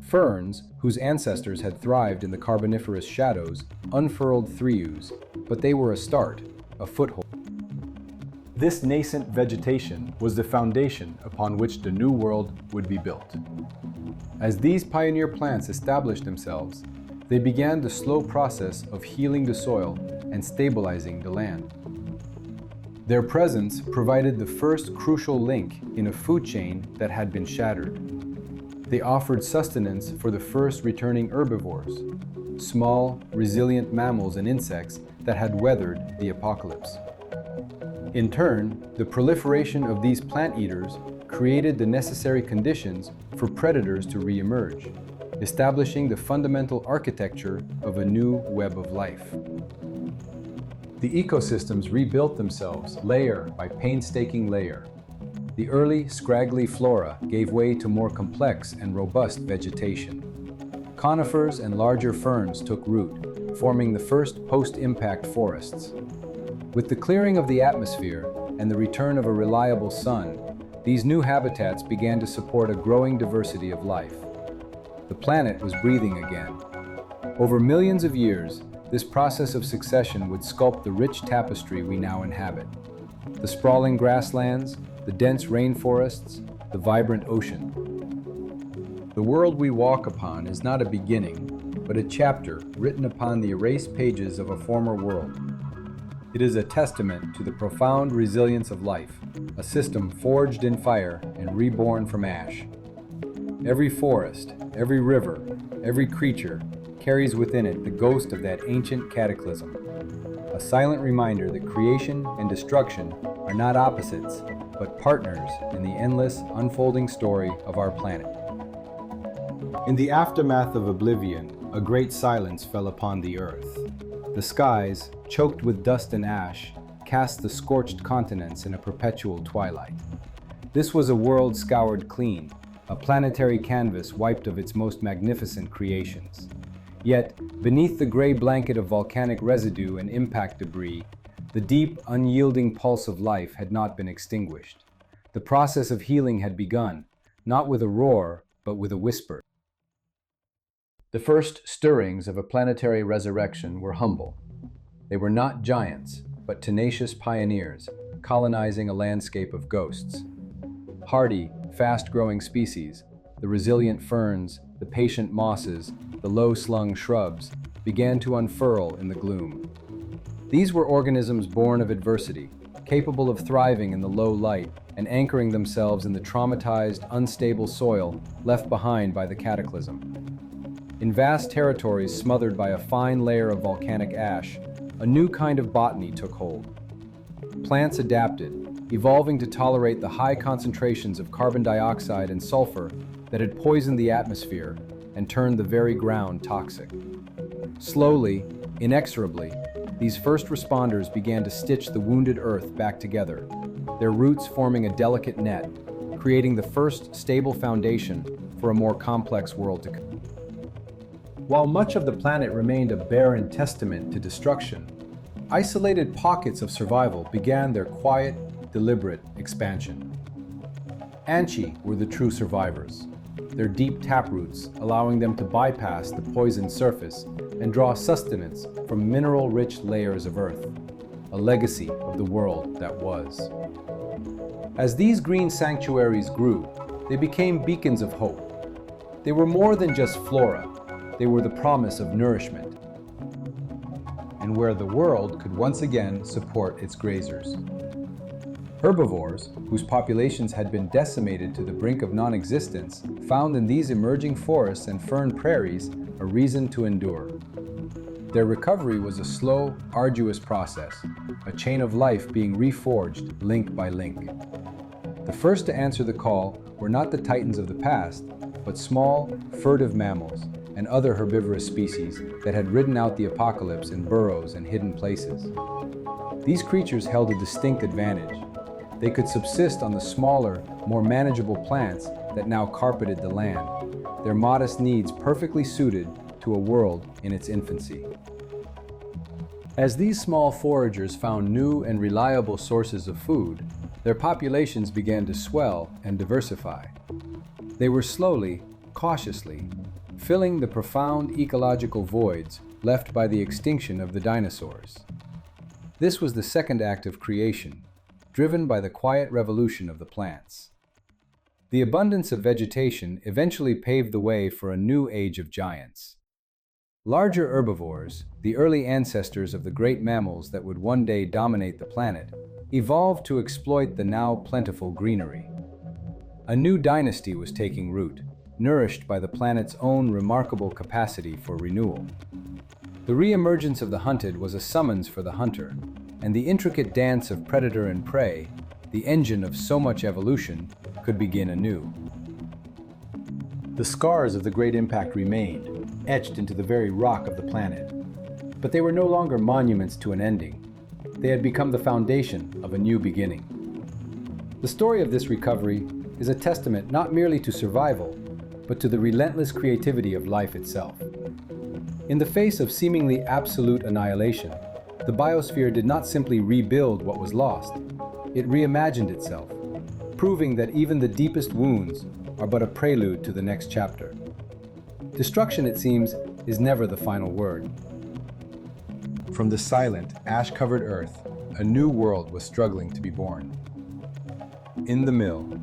Ferns, whose ancestors had thrived in the Carboniferous shadows, unfurled thrius, but they were a start, a foothold. This nascent vegetation was the foundation upon which the New World would be built. As these pioneer plants established themselves, they began the slow process of healing the soil and stabilizing the land. Their presence provided the first crucial link in a food chain that had been shattered. They offered sustenance for the first returning herbivores, small, resilient mammals and insects that had weathered the apocalypse. In turn, the proliferation of these plant eaters created the necessary conditions for predators to re-emerge, establishing the fundamental architecture of a new web of life. The ecosystems rebuilt themselves layer by painstaking layer. The early, scraggly flora gave way to more complex and robust vegetation. Conifers and larger ferns took root, forming the first post-impact forests. With the clearing of the atmosphere and the return of a reliable sun, these new habitats began to support a growing diversity of life. The planet was breathing again. Over millions of years, this process of succession would sculpt the rich tapestry we now inhabit. The sprawling grasslands, the dense rainforests, the vibrant ocean. The world we walk upon is not a beginning, but a chapter written upon the erased pages of a former world. It is a testament to the profound resilience of life, a system forged in fire and reborn from ash. Every forest, every river, every creature carries within it the ghost of that ancient cataclysm, a silent reminder that creation and destruction are not opposites, but partners in the endless, unfolding story of our planet. In the aftermath of oblivion, a great silence fell upon the earth. The skies, choked with dust and ash, cast the scorched continents in a perpetual twilight. This was a world scoured clean, a planetary canvas wiped of its most magnificent creations. Yet, beneath the gray blanket of volcanic residue and impact debris, the deep, unyielding pulse of life had not been extinguished. The process of healing had begun, not with a roar, but with a whisper. The first stirrings of a planetary resurrection were humble. They were not giants, but tenacious pioneers, colonizing a landscape of ghosts. Hardy, fast-growing species, the resilient ferns, the patient mosses, the low-slung shrubs, began to unfurl in the gloom. These were organisms born of adversity, capable of thriving in the low light and anchoring themselves in the traumatized, unstable soil left behind by the cataclysm. In vast territories smothered by a fine layer of volcanic ash, a new kind of botany took hold. Plants adapted, evolving to tolerate the high concentrations of carbon dioxide and sulfur that had poisoned the atmosphere and turned the very ground toxic. Slowly, inexorably, these first responders began to stitch the wounded earth back together, their roots forming a delicate net, creating the first stable foundation for a more complex world to come. While much of the planet remained a barren testament to destruction, isolated pockets of survival began their quiet, deliberate expansion. Anchi were the true survivors, their deep taproots allowing them to bypass the poisoned surface and draw sustenance from mineral-rich layers of earth, a legacy of the world that was. As these green sanctuaries grew, they became beacons of hope. They were more than just flora. They were the promise of nourishment, and where the world could once again support its grazers. Herbivores, whose populations had been decimated to the brink of non-existence, found in these emerging forests and fern prairies a reason to endure. Their recovery was a slow, arduous process, a chain of life being reforged link by link. The first to answer the call were not the titans of the past, but small, furtive mammals and other herbivorous species that had ridden out the apocalypse in burrows and hidden places. These creatures held a distinct advantage. They could subsist on the smaller, more manageable plants that now carpeted the land, their modest needs perfectly suited to a world in its infancy. As these small foragers found new and reliable sources of food, their populations began to swell and diversify. They were slowly, cautiously, filling the profound ecological voids left by the extinction of the dinosaurs. This was the second act of creation, driven by the quiet revolution of the plants. The abundance of vegetation eventually paved the way for a new age of giants. Larger herbivores, the early ancestors of the great mammals that would one day dominate the planet, evolved to exploit the now plentiful greenery. A new dynasty was taking root, nourished by the planet's own remarkable capacity for renewal. The re-emergence of the hunted was a summons for the hunter, and the intricate dance of predator and prey, the engine of so much evolution, could begin anew. The scars of the Great Impact remained, etched into the very rock of the planet. But they were no longer monuments to an ending. They had become the foundation of a new beginning. The story of this recovery is a testament not merely to survival, but to the relentless creativity of life itself. In the face of seemingly absolute annihilation, the biosphere did not simply rebuild what was lost. It reimagined itself, proving that even the deepest wounds are but a prelude to the next chapter. Destruction, it seems, is never the final word. From the silent, ash-covered earth, a new world was struggling to be born. In the mill,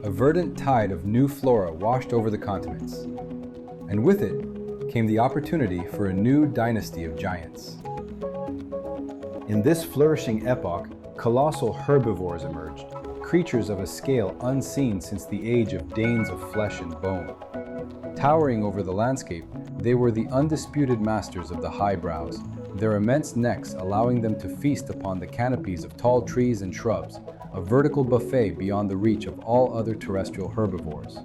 a verdant tide of new flora washed over the continents, and with it came the opportunity for a new dynasty of giants. In this flourishing epoch, colossal herbivores emerged, creatures of a scale unseen since the age of danes of flesh and bone. Towering over the landscape, they were the undisputed masters of the highbrows, their immense necks allowing them to feast upon the canopies of tall trees and shrubs, a vertical buffet beyond the reach of all other terrestrial herbivores.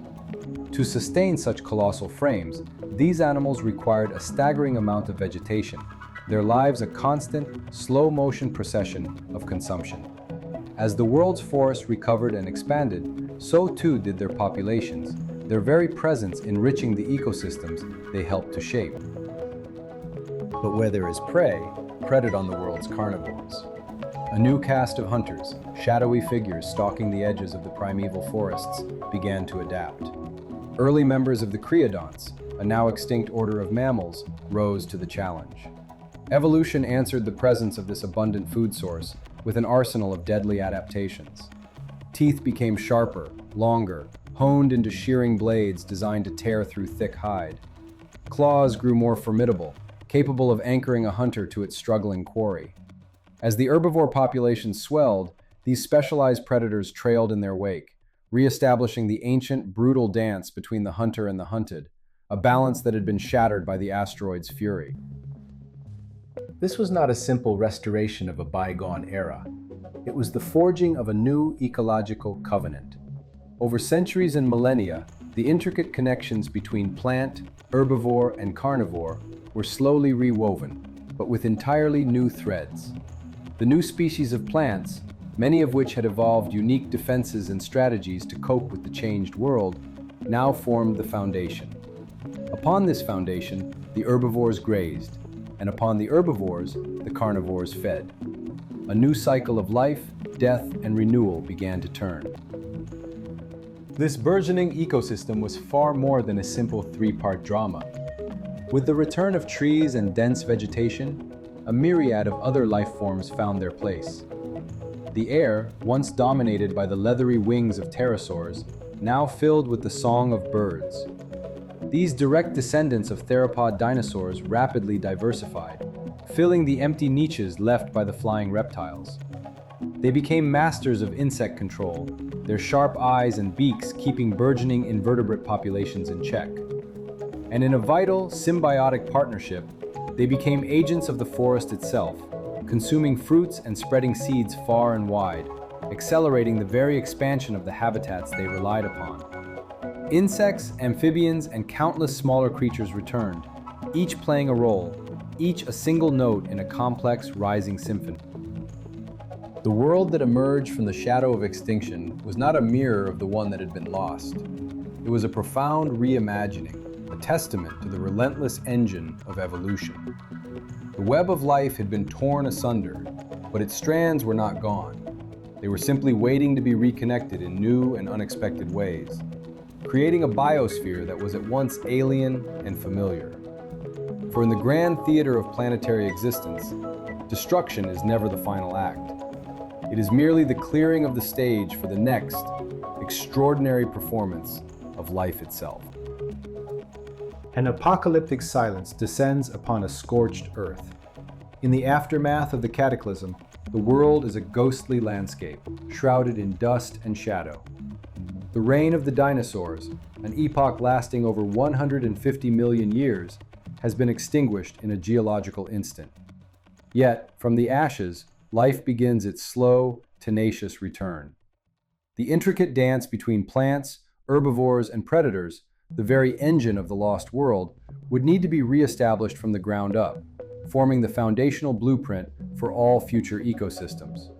To sustain such colossal frames, these animals required a staggering amount of vegetation, their lives a constant, slow-motion procession of consumption. As the world's forests recovered and expanded, so too did their populations, their very presence enriching the ecosystems they helped to shape. But where there is prey, predate on the world's carnivores. A new caste of hunters, shadowy figures stalking the edges of the primeval forests, began to adapt. Early members of the creodonts, a now extinct order of mammals, rose to the challenge. Evolution answered the presence of this abundant food source with an arsenal of deadly adaptations. Teeth became sharper, longer, honed into shearing blades designed to tear through thick hide. Claws grew more formidable, capable of anchoring a hunter to its struggling quarry. As the herbivore population swelled, these specialized predators trailed in their wake, re-establishing the ancient, brutal dance between the hunter and the hunted, a balance that had been shattered by the asteroid's fury. This was not a simple restoration of a bygone era. It was the forging of a new ecological covenant. Over centuries and millennia, the intricate connections between plant, herbivore, and carnivore were slowly rewoven, but with entirely new threads. The new species of plants, many of which had evolved unique defenses and strategies to cope with the changed world, now formed the foundation. Upon this foundation, the herbivores grazed, and upon the herbivores, the carnivores fed. A new cycle of life, death, and renewal began to turn. This burgeoning ecosystem was far more than a simple three-part drama. With the return of trees and dense vegetation, a myriad of other life forms found their place. The air, once dominated by the leathery wings of pterosaurs, now filled with the song of birds. These direct descendants of theropod dinosaurs rapidly diversified, filling the empty niches left by the flying reptiles. They became masters of insect control, their sharp eyes and beaks keeping burgeoning invertebrate populations in check. And in a vital, symbiotic partnership, they became agents of the forest itself, consuming fruits and spreading seeds far and wide, accelerating the very expansion of the habitats they relied upon. Insects, amphibians, and countless smaller creatures returned, each playing a role, each a single note in a complex, rising symphony. The world that emerged from the shadow of extinction was not a mirror of the one that had been lost. It was a profound reimagining, a testament to the relentless engine of evolution. The web of life had been torn asunder, but its strands were not gone. They were simply waiting to be reconnected in new and unexpected ways, creating a biosphere that was at once alien and familiar. For in the grand theater of planetary existence, destruction is never the final act. It is merely the clearing of the stage for the next extraordinary performance of life itself. An apocalyptic silence descends upon a scorched earth. In the aftermath of the cataclysm, the world is a ghostly landscape, shrouded in dust and shadow. The reign of the dinosaurs, an epoch lasting over 150 million years, has been extinguished in a geological instant. Yet, from the ashes, life begins its slow, tenacious return. The intricate dance between plants, herbivores, and predators, the very engine of the lost world, would need to be reestablished from the ground up, forming the foundational blueprint for all future ecosystems.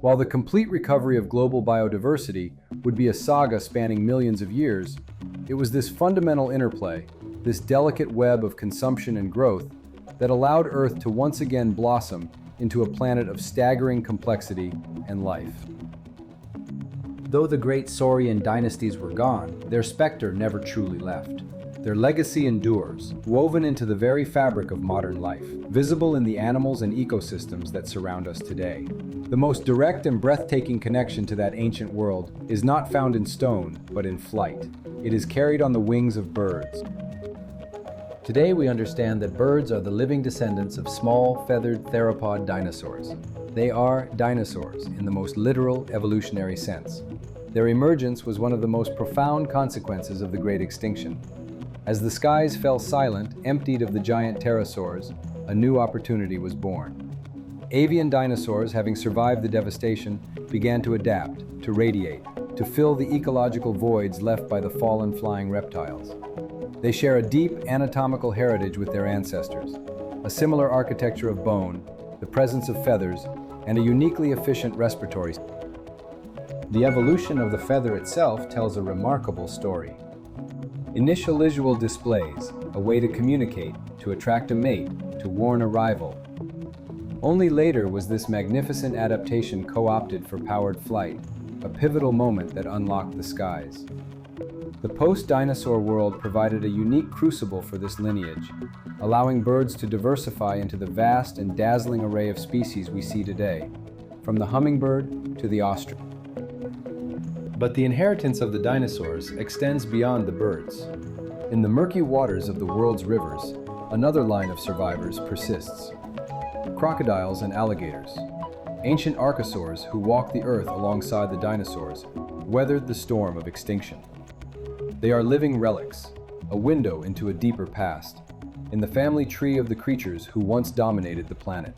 While the complete recovery of global biodiversity would be a saga spanning millions of years, it was this fundamental interplay, this delicate web of consumption and growth, that allowed Earth to once again blossom into a planet of staggering complexity and life. Though the great Saurian dynasties were gone, their specter never truly left. Their legacy endures, woven into the very fabric of modern life, visible in the animals and ecosystems that surround us today. The most direct and breathtaking connection to that ancient world is not found in stone, but in flight. It is carried on the wings of birds. Today we understand that birds are the living descendants of small, feathered theropod dinosaurs. They are dinosaurs in the most literal evolutionary sense. Their emergence was one of the most profound consequences of the Great Extinction. As the skies fell silent, emptied of the giant pterosaurs, a new opportunity was born. Avian dinosaurs, having survived the devastation, began to adapt, to radiate, to fill the ecological voids left by the fallen flying reptiles. They share a deep anatomical heritage with their ancestors, a similar architecture of bone, the presence of feathers, and a uniquely efficient respiratory system. The evolution of the feather itself tells a remarkable story. Initial visual displays, a way to communicate, to attract a mate, to warn a rival. Only later was this magnificent adaptation co-opted for powered flight, a pivotal moment that unlocked the skies. The post-dinosaur world provided a unique crucible for this lineage, allowing birds to diversify into the vast and dazzling array of species we see today, from the hummingbird to the ostrich. But the inheritance of the dinosaurs extends beyond the birds. In the murky waters of the world's rivers, another line of survivors persists. Crocodiles and alligators, ancient archosaurs who walked the earth alongside the dinosaurs, weathered the storm of extinction. They are living relics, a window into a deeper past, in the family tree of the creatures who once dominated the planet.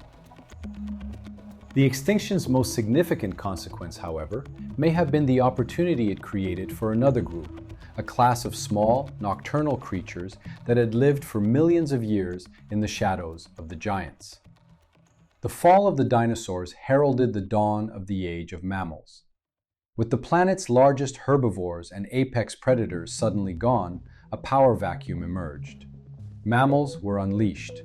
The extinction's most significant consequence, however, may have been the opportunity it created for another group, a class of small, nocturnal creatures that had lived for millions of years in the shadows of the giants. The fall of the dinosaurs heralded the dawn of the age of mammals. With the planet's largest herbivores and apex predators suddenly gone, a power vacuum emerged. Mammals were unleashed.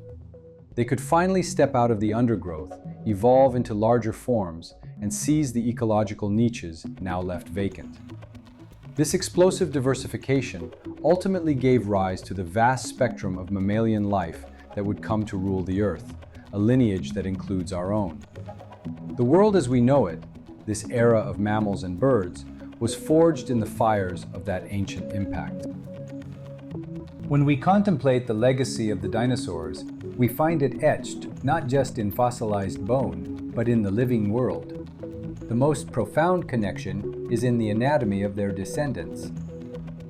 They could finally step out of the undergrowth, evolve into larger forms, and seize the ecological niches now left vacant. This explosive diversification ultimately gave rise to the vast spectrum of mammalian life that would come to rule the Earth, a lineage that includes our own. The world as we know it, this era of mammals and birds, was forged in the fires of that ancient impact. When we contemplate the legacy of the dinosaurs, we find it etched not just in fossilized bone, but in the living world. The most profound connection is in the anatomy of their descendants.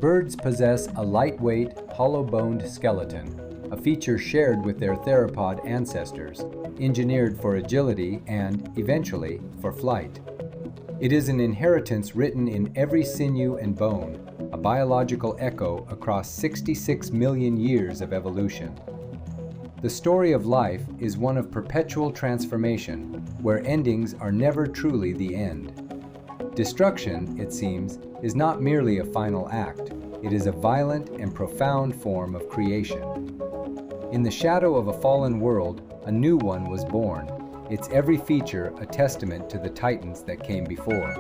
Birds possess a lightweight, hollow-boned skeleton, a feature shared with their theropod ancestors, engineered for agility and, eventually, for flight. It is an inheritance written in every sinew and bone, a biological echo across 66 million years of evolution. The story of life is one of perpetual transformation, where endings are never truly the end. Destruction, it seems, is not merely a final act. It is a violent and profound form of creation. In the shadow of a fallen world, a new one was born, its every feature a testament to the titans that came before.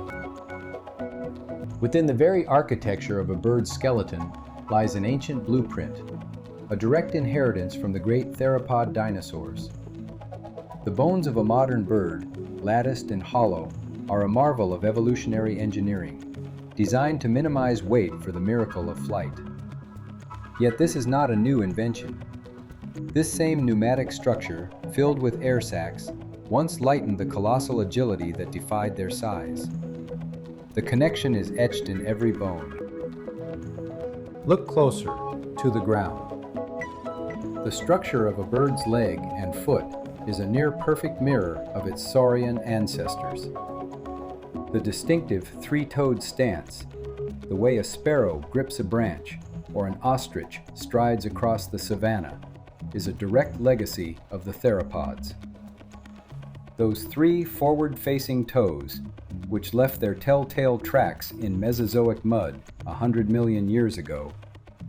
Within the very architecture of a bird's skeleton lies an ancient blueprint, a direct inheritance from the great theropod dinosaurs. The bones of a modern bird, latticed and hollow, are a marvel of evolutionary engineering, designed to minimize weight for the miracle of flight. Yet this is not a new invention. This same pneumatic structure, filled with air sacs, once lightened the colossal agility that defied their size. The connection is etched in every bone. Look closer, to the ground. The structure of a bird's leg and foot is a near-perfect mirror of its saurian ancestors. The distinctive three-toed stance, the way a sparrow grips a branch or an ostrich strides across the savanna, is a direct legacy of the theropods. Those three forward-facing toes, which left their telltale tracks in Mesozoic mud 100 million years ago,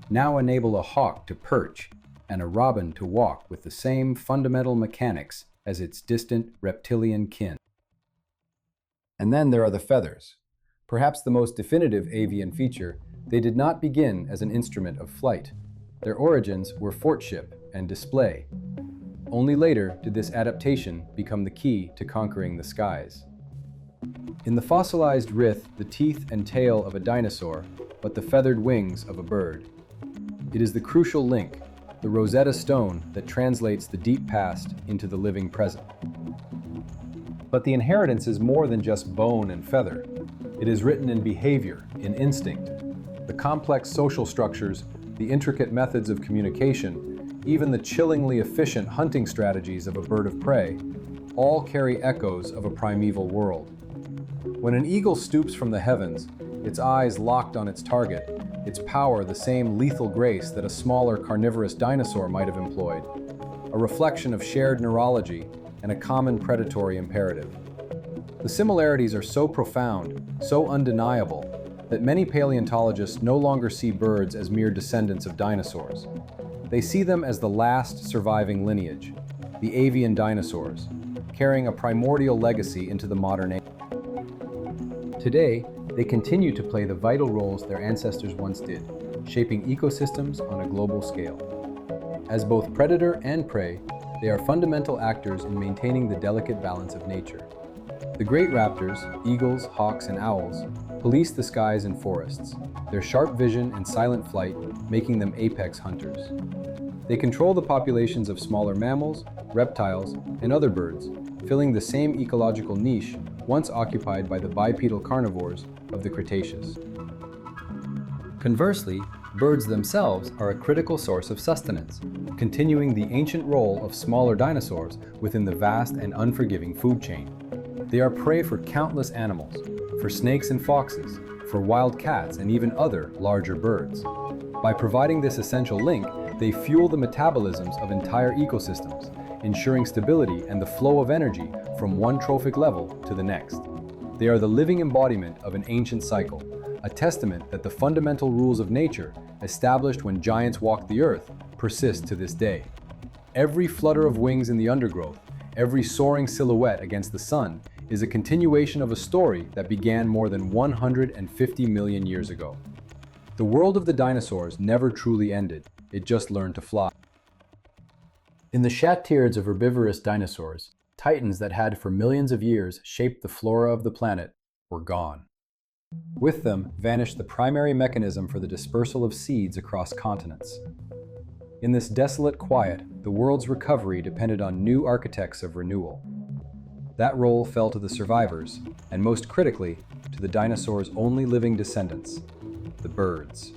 now enable a hawk to perch and a robin to walk with the same fundamental mechanics as its distant reptilian kin. And then there are the feathers. Perhaps the most definitive avian feature, they did not begin as an instrument of flight. Their origins were fortship and display. Only later did this adaptation become the key to conquering the skies. In the fossilized rith, the teeth and tail of a dinosaur, but the feathered wings of a bird. It is the crucial link, the Rosetta Stone that translates the deep past into the living present. But the inheritance is more than just bone and feather. It is written in behavior, in instinct. The complex social structures, the intricate methods of communication, even the chillingly efficient hunting strategies of a bird of prey, all carry echoes of a primeval world. When an eagle stoops from the heavens, its eyes locked on its target, its power the same lethal grace that a smaller carnivorous dinosaur might have employed, a reflection of shared neurology and a common predatory imperative. The similarities are so profound, so undeniable, that many paleontologists no longer see birds as mere descendants of dinosaurs. They see them as the last surviving lineage, the avian dinosaurs, carrying a primordial legacy into the modern age. Today, they continue to play the vital roles their ancestors once did, shaping ecosystems on a global scale. As both predator and prey, they are fundamental actors in maintaining the delicate balance of nature. The great raptors, eagles, hawks, and owls, police the skies and forests, their sharp vision and silent flight making them apex hunters. They control the populations of smaller mammals, reptiles, and other birds, filling the same ecological niche once occupied by the bipedal carnivores of the Cretaceous. Conversely, birds themselves are a critical source of sustenance, continuing the ancient role of smaller dinosaurs within the vast and unforgiving food chain. They are prey for countless animals, for snakes and foxes, for wild cats and even other larger birds. By providing this essential link, they fuel the metabolisms of entire ecosystems, ensuring stability and the flow of energy from one trophic level to the next. They are the living embodiment of an ancient cycle, a testament that the fundamental rules of nature, established when giants walked the earth, persist to this day. Every flutter of wings in the undergrowth, every soaring silhouette against the sun, is a continuation of a story that began more than 150 million years ago. The world of the dinosaurs never truly ended, it just learned to fly. In the chatteards of herbivorous dinosaurs, titans that had for millions of years shaped the flora of the planet were gone. With them vanished the primary mechanism for the dispersal of seeds across continents. In this desolate quiet, the world's recovery depended on new architects of renewal. That role fell to the survivors, and most critically, to the dinosaurs' only living descendants, the birds.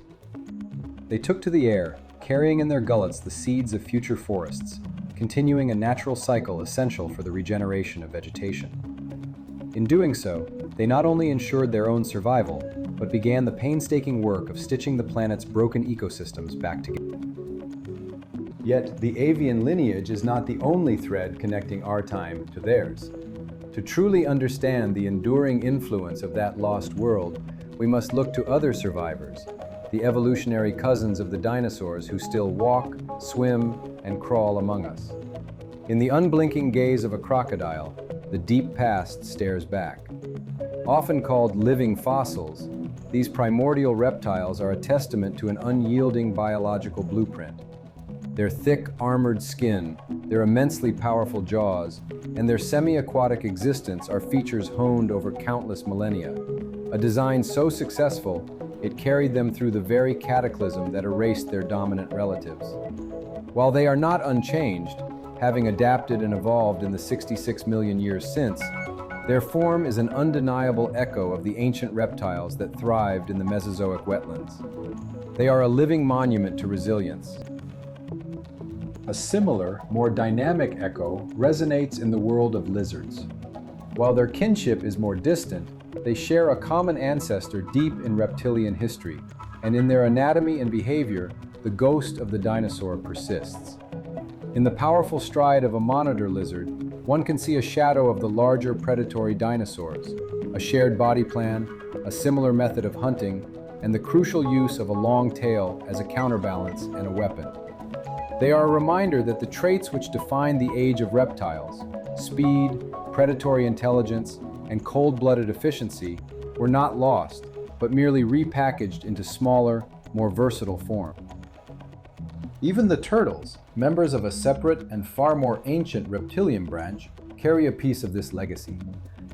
They took to the air, carrying in their gullets the seeds of future forests, continuing a natural cycle essential for the regeneration of vegetation. In doing so, they not only ensured their own survival, but began the painstaking work of stitching the planet's broken ecosystems back together. Yet, the avian lineage is not the only thread connecting our time to theirs. To truly understand the enduring influence of that lost world, we must look to other survivors, the evolutionary cousins of the dinosaurs who still walk, swim, and crawl among us. In the unblinking gaze of a crocodile, the deep past stares back. Often called living fossils, these primordial reptiles are a testament to an unyielding biological blueprint. Their thick, armored skin, their immensely powerful jaws, and their semi-aquatic existence are features honed over countless millennia, a design so successful it carried them through the very cataclysm that erased their dominant relatives. While they are not unchanged, having adapted and evolved in the 66 million years since, their form is an undeniable echo of the ancient reptiles that thrived in the Mesozoic wetlands. They are a living monument to resilience. A similar, more dynamic echo resonates in the world of lizards. While their kinship is more distant, they share a common ancestor deep in reptilian history, and in their anatomy and behavior, the ghost of the dinosaur persists. In the powerful stride of a monitor lizard, one can see a shadow of the larger predatory dinosaurs, a shared body plan, a similar method of hunting, and the crucial use of a long tail as a counterbalance and a weapon. They are a reminder that the traits which define the age of reptiles, speed, predatory intelligence, and cold-blooded efficiency, were not lost, but merely repackaged into smaller, more versatile form. Even the turtles, members of a separate and far more ancient reptilian branch, carry a piece of this legacy.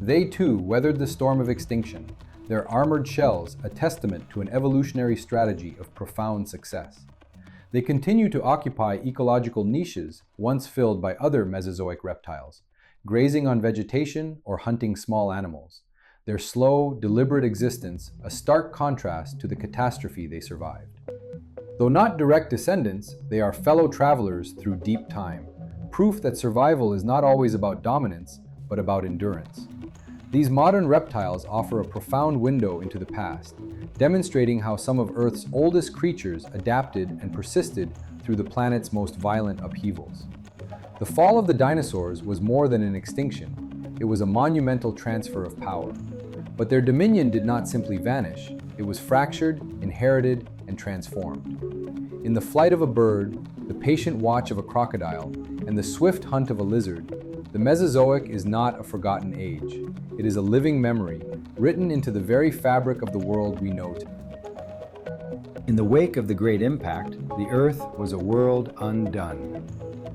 They too weathered the storm of extinction, their armored shells a testament to an evolutionary strategy of profound success. They continue to occupy ecological niches once filled by other Mesozoic reptiles, grazing on vegetation or hunting small animals, their slow, deliberate existence a stark contrast to the catastrophe they survived. Though not direct descendants, they are fellow travelers through deep time, proof that survival is not always about dominance, but about endurance. These modern reptiles offer a profound window into the past, demonstrating how some of Earth's oldest creatures adapted and persisted through the planet's most violent upheavals. The fall of the dinosaurs was more than an extinction. It was a monumental transfer of power. But their dominion did not simply vanish. It was fractured, inherited, and transformed. In the flight of a bird, the patient watch of a crocodile, and the swift hunt of a lizard, the Mesozoic is not a forgotten age. It is a living memory, written into the very fabric of the world we know today. In the wake of the Great Impact, the Earth was a world undone.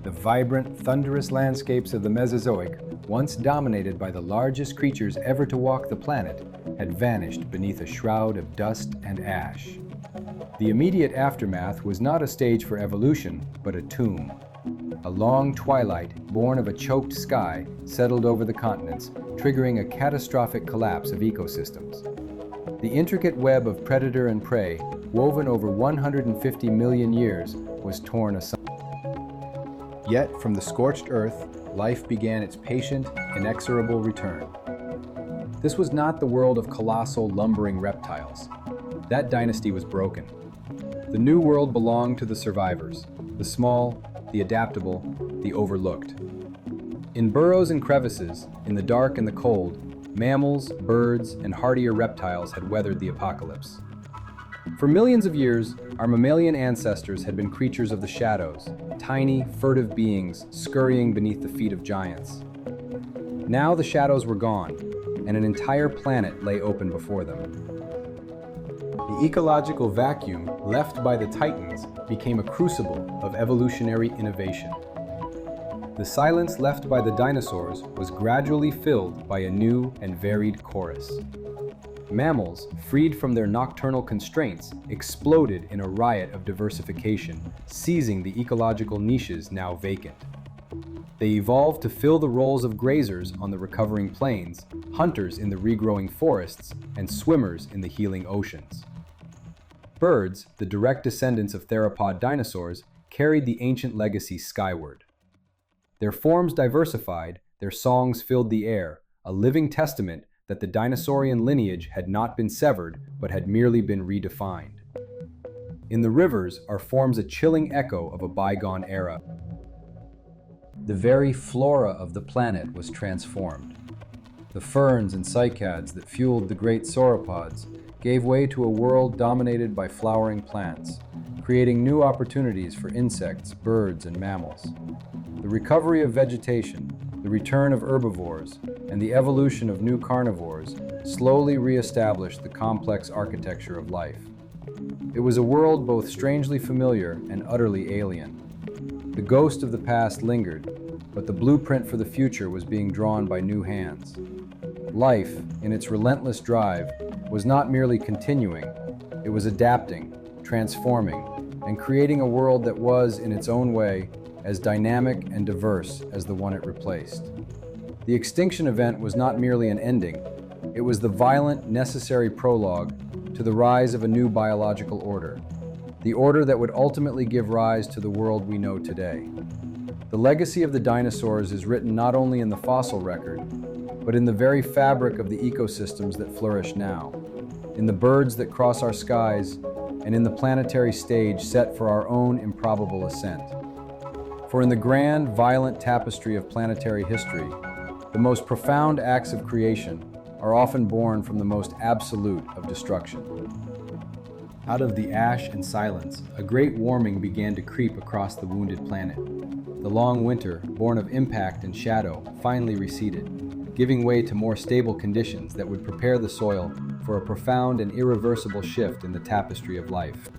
The vibrant, thunderous landscapes of the Mesozoic, once dominated by the largest creatures ever to walk the planet, had vanished beneath a shroud of dust and ash. The immediate aftermath was not a stage for evolution, but a tomb. A long twilight, born of a choked sky, settled over the continents, triggering a catastrophic collapse of ecosystems. The intricate web of predator and prey, woven over 150 million years, was torn asunder. Yet, from the scorched earth, life began its patient, inexorable return. This was not the world of colossal, lumbering reptiles. That dynasty was broken. The new world belonged to the survivors, the small, the adaptable, the overlooked. In burrows and crevices, in the dark and the cold, mammals, birds, and hardier reptiles had weathered the apocalypse. For millions of years, our mammalian ancestors had been creatures of the shadows, tiny, furtive beings scurrying beneath the feet of giants. Now the shadows were gone, and an entire planet lay open before them. The ecological vacuum left by the Titans became a crucible of evolutionary innovation. The silence left by the dinosaurs was gradually filled by a new and varied chorus. Mammals, freed from their nocturnal constraints, exploded in a riot of diversification, seizing the ecological niches now vacant. They evolved to fill the roles of grazers on the recovering plains, hunters in the regrowing forests, and swimmers in the healing oceans. Birds, the direct descendants of theropod dinosaurs, carried the ancient legacy skyward. Their forms diversified, their songs filled the air, a living testament that the dinosaurian lineage had not been severed, but had merely been redefined. In the rivers forms a chilling echo of a bygone era. The very flora of the planet was transformed. The ferns and cycads that fueled the great sauropods gave way to a world dominated by flowering plants, creating new opportunities for insects, birds, and mammals. The recovery of vegetation, the return of herbivores, and the evolution of new carnivores slowly re-established the complex architecture of life. It was a world both strangely familiar and utterly alien. The ghost of the past lingered, but the blueprint for the future was being drawn by new hands. Life, in its relentless drive, was not merely continuing, it was adapting, transforming, and creating a world that was, in its own way, as dynamic and diverse as the one it replaced. The Extinction event was not merely an ending, it was the violent, necessary prologue to the rise of a new biological order, the order that would ultimately give rise to the world we know today. The legacy of the dinosaurs is written not only in the fossil record, but in the very fabric of the ecosystems that flourish now, in the birds that cross our skies, and in the planetary stage set for our own improbable ascent. For in the grand, violent tapestry of planetary history, the most profound acts of creation are often born from the most absolute of destruction. Out of the ash and silence, a great warming began to creep across the wounded planet. The long winter, born of impact and shadow, finally receded, giving way to more stable conditions that would prepare the soil for a profound and irreversible shift in the tapestry of life.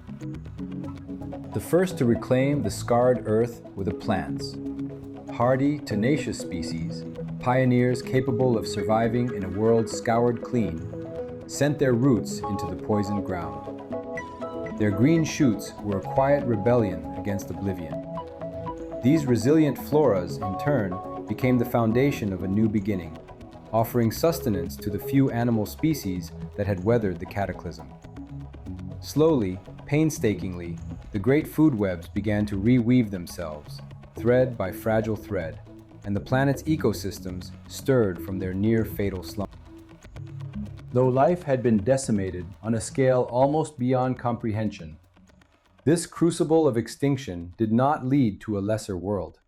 The first to reclaim the scarred earth were the plants. Hardy, tenacious species, pioneers capable of surviving in a world scoured clean, sent their roots into the poisoned ground. Their green shoots were a quiet rebellion against oblivion. These resilient floras, in turn, became the foundation of a new beginning, offering sustenance to the few animal species that had weathered the cataclysm. Slowly, painstakingly, the great food webs began to reweave themselves, thread by fragile thread, and the planet's ecosystems stirred from their near-fatal slumber. Though life had been decimated on a scale almost beyond comprehension, this crucible of extinction did not lead to a lesser world.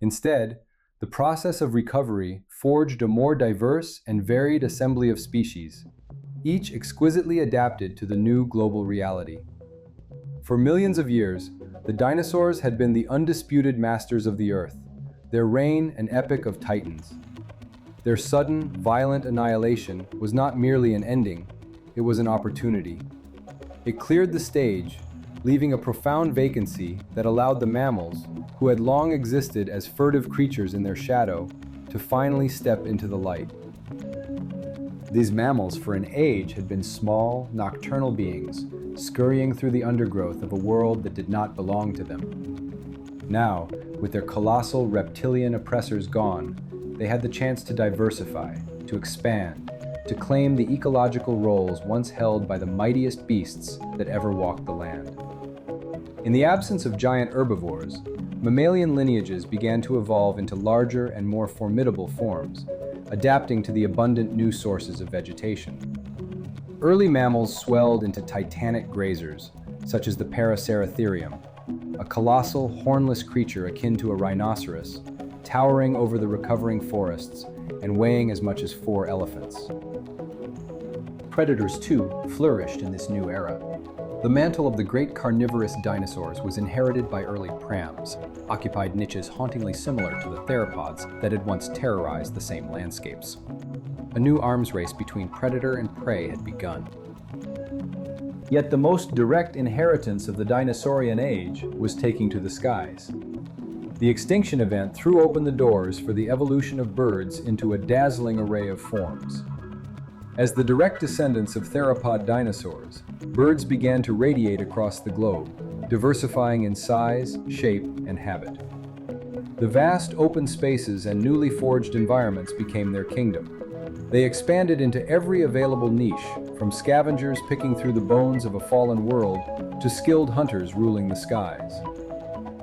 Instead, the process of recovery forged a more diverse and varied assembly of species, each exquisitely adapted to the new global reality. For millions of years, the dinosaurs had been the undisputed masters of the Earth, their reign an epic of titans. Their sudden, violent annihilation was not merely an ending, it was an opportunity. It cleared the stage, leaving a profound vacancy that allowed the mammals, who had long existed as furtive creatures in their shadow, to finally step into the light. These mammals, for an age, had been small, nocturnal beings, scurrying through the undergrowth of a world that did not belong to them. Now, with their colossal reptilian oppressors gone, they had the chance to diversify, to expand, to claim the ecological roles once held by the mightiest beasts that ever walked the land. In the absence of giant herbivores, mammalian lineages began to evolve into larger and more formidable forms, adapting to the abundant new sources of vegetation. Early mammals swelled into titanic grazers, such as the Paraceratherium, a colossal, hornless creature akin to a rhinoceros, towering over the recovering forests and weighing as much as 4 elephants. Predators, too, flourished in this new era. The mantle of the great carnivorous dinosaurs was inherited by early prams, occupied niches hauntingly similar to the theropods that had once terrorized the same landscapes. A new arms race between predator and prey had begun. Yet the most direct inheritance of the dinosaurian age was taking to the skies. The Extinction event threw open the doors for the evolution of birds into a dazzling array of forms. As the direct descendants of theropod dinosaurs, birds began to radiate across the globe, diversifying in size, shape, and habit. The vast open spaces and newly forged environments became their kingdom. They expanded into every available niche, from scavengers picking through the bones of a fallen world to skilled hunters ruling the skies.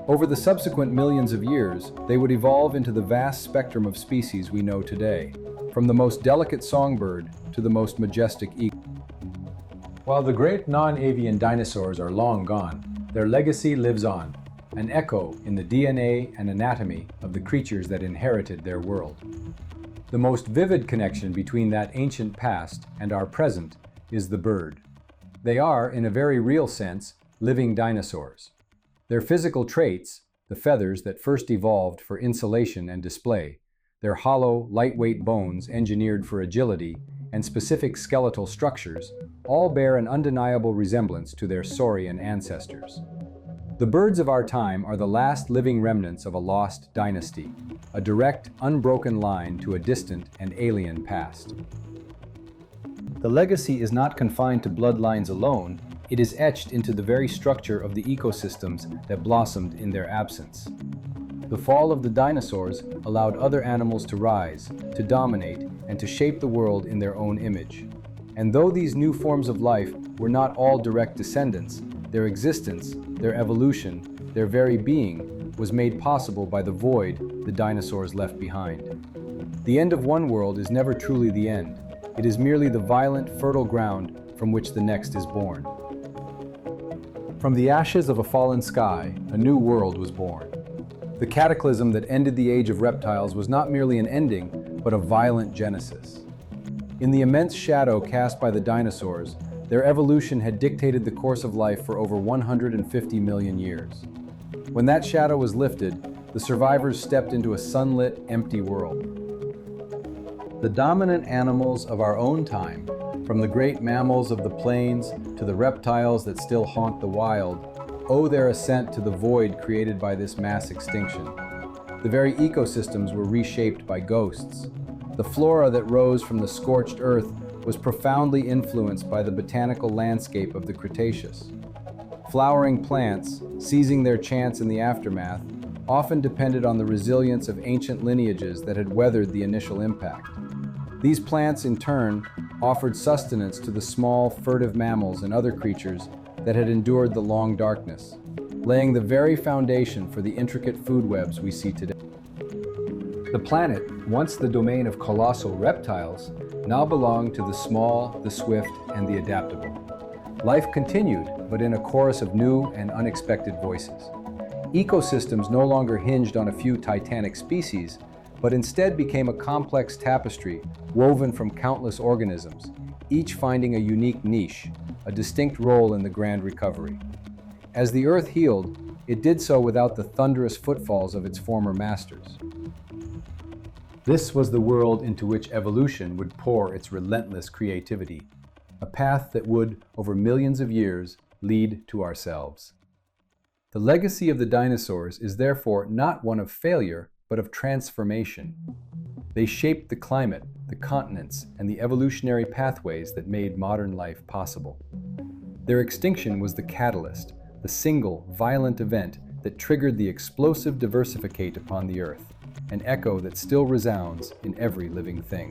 Over the subsequent millions of years, they would evolve into the vast spectrum of species we know today, from the most delicate songbird to the most majestic eagle. While the great non-avian dinosaurs are long gone, their legacy lives on, an echo in the DNA and anatomy of the creatures that inherited their world. The most vivid connection between that ancient past and our present is the bird. They are, in a very real sense, living dinosaurs. Their physical traits, the feathers that first evolved for insulation and display, their hollow, lightweight bones engineered for agility, and specific skeletal structures, all bear an undeniable resemblance to their saurian ancestors. The birds of our time are the last living remnants of a lost dynasty, a direct, unbroken line to a distant and alien past. The legacy is not confined to bloodlines alone, it is etched into the very structure of the ecosystems that blossomed in their absence. The fall of the dinosaurs allowed other animals to rise, to dominate, and to shape the world in their own image. And though these new forms of life were not all direct descendants, their existence, their evolution, their very being was made possible by the void the dinosaurs left behind. The end of one world is never truly the end. It is merely the violent, fertile ground from which the next is born. From the ashes of a fallen sky, a new world was born. The cataclysm that ended the age of reptiles was not merely an ending, but a violent genesis. In the immense shadow cast by the dinosaurs, their evolution had dictated the course of life for over 150 million years. When that shadow was lifted, the survivors stepped into a sunlit, empty world. The dominant animals of our own time, from the great mammals of the plains to the reptiles that still haunt the wild, owe their ascent to the void created by this mass extinction. The very ecosystems were reshaped by ghosts. The flora that rose from the scorched earth was profoundly influenced by the botanical landscape of the Cretaceous. Flowering plants, seizing their chance in the aftermath, often depended on the resilience of ancient lineages that had weathered the initial impact. These plants, in turn, offered sustenance to the small, furtive mammals and other creatures that had endured the long darkness, laying the very foundation for the intricate food webs we see today. The planet, once the domain of colossal reptiles, now belonged to the small, the swift, and the adaptable. Life continued, but in a chorus of new and unexpected voices. Ecosystems no longer hinged on a few titanic species, but instead became a complex tapestry woven from countless organisms, each finding a unique niche, a distinct role in the grand recovery. As the Earth healed, it did so without the thunderous footfalls of its former masters. This was the world into which evolution would pour its relentless creativity, a path that would, over millions of years, lead to ourselves. The legacy of the dinosaurs is therefore not one of failure, but of transformation. They shaped the climate, the continents, and the evolutionary pathways that made modern life possible. Their extinction was the catalyst, the single, violent event that triggered the explosive diversificate upon the Earth, an echo that still resounds in every living thing.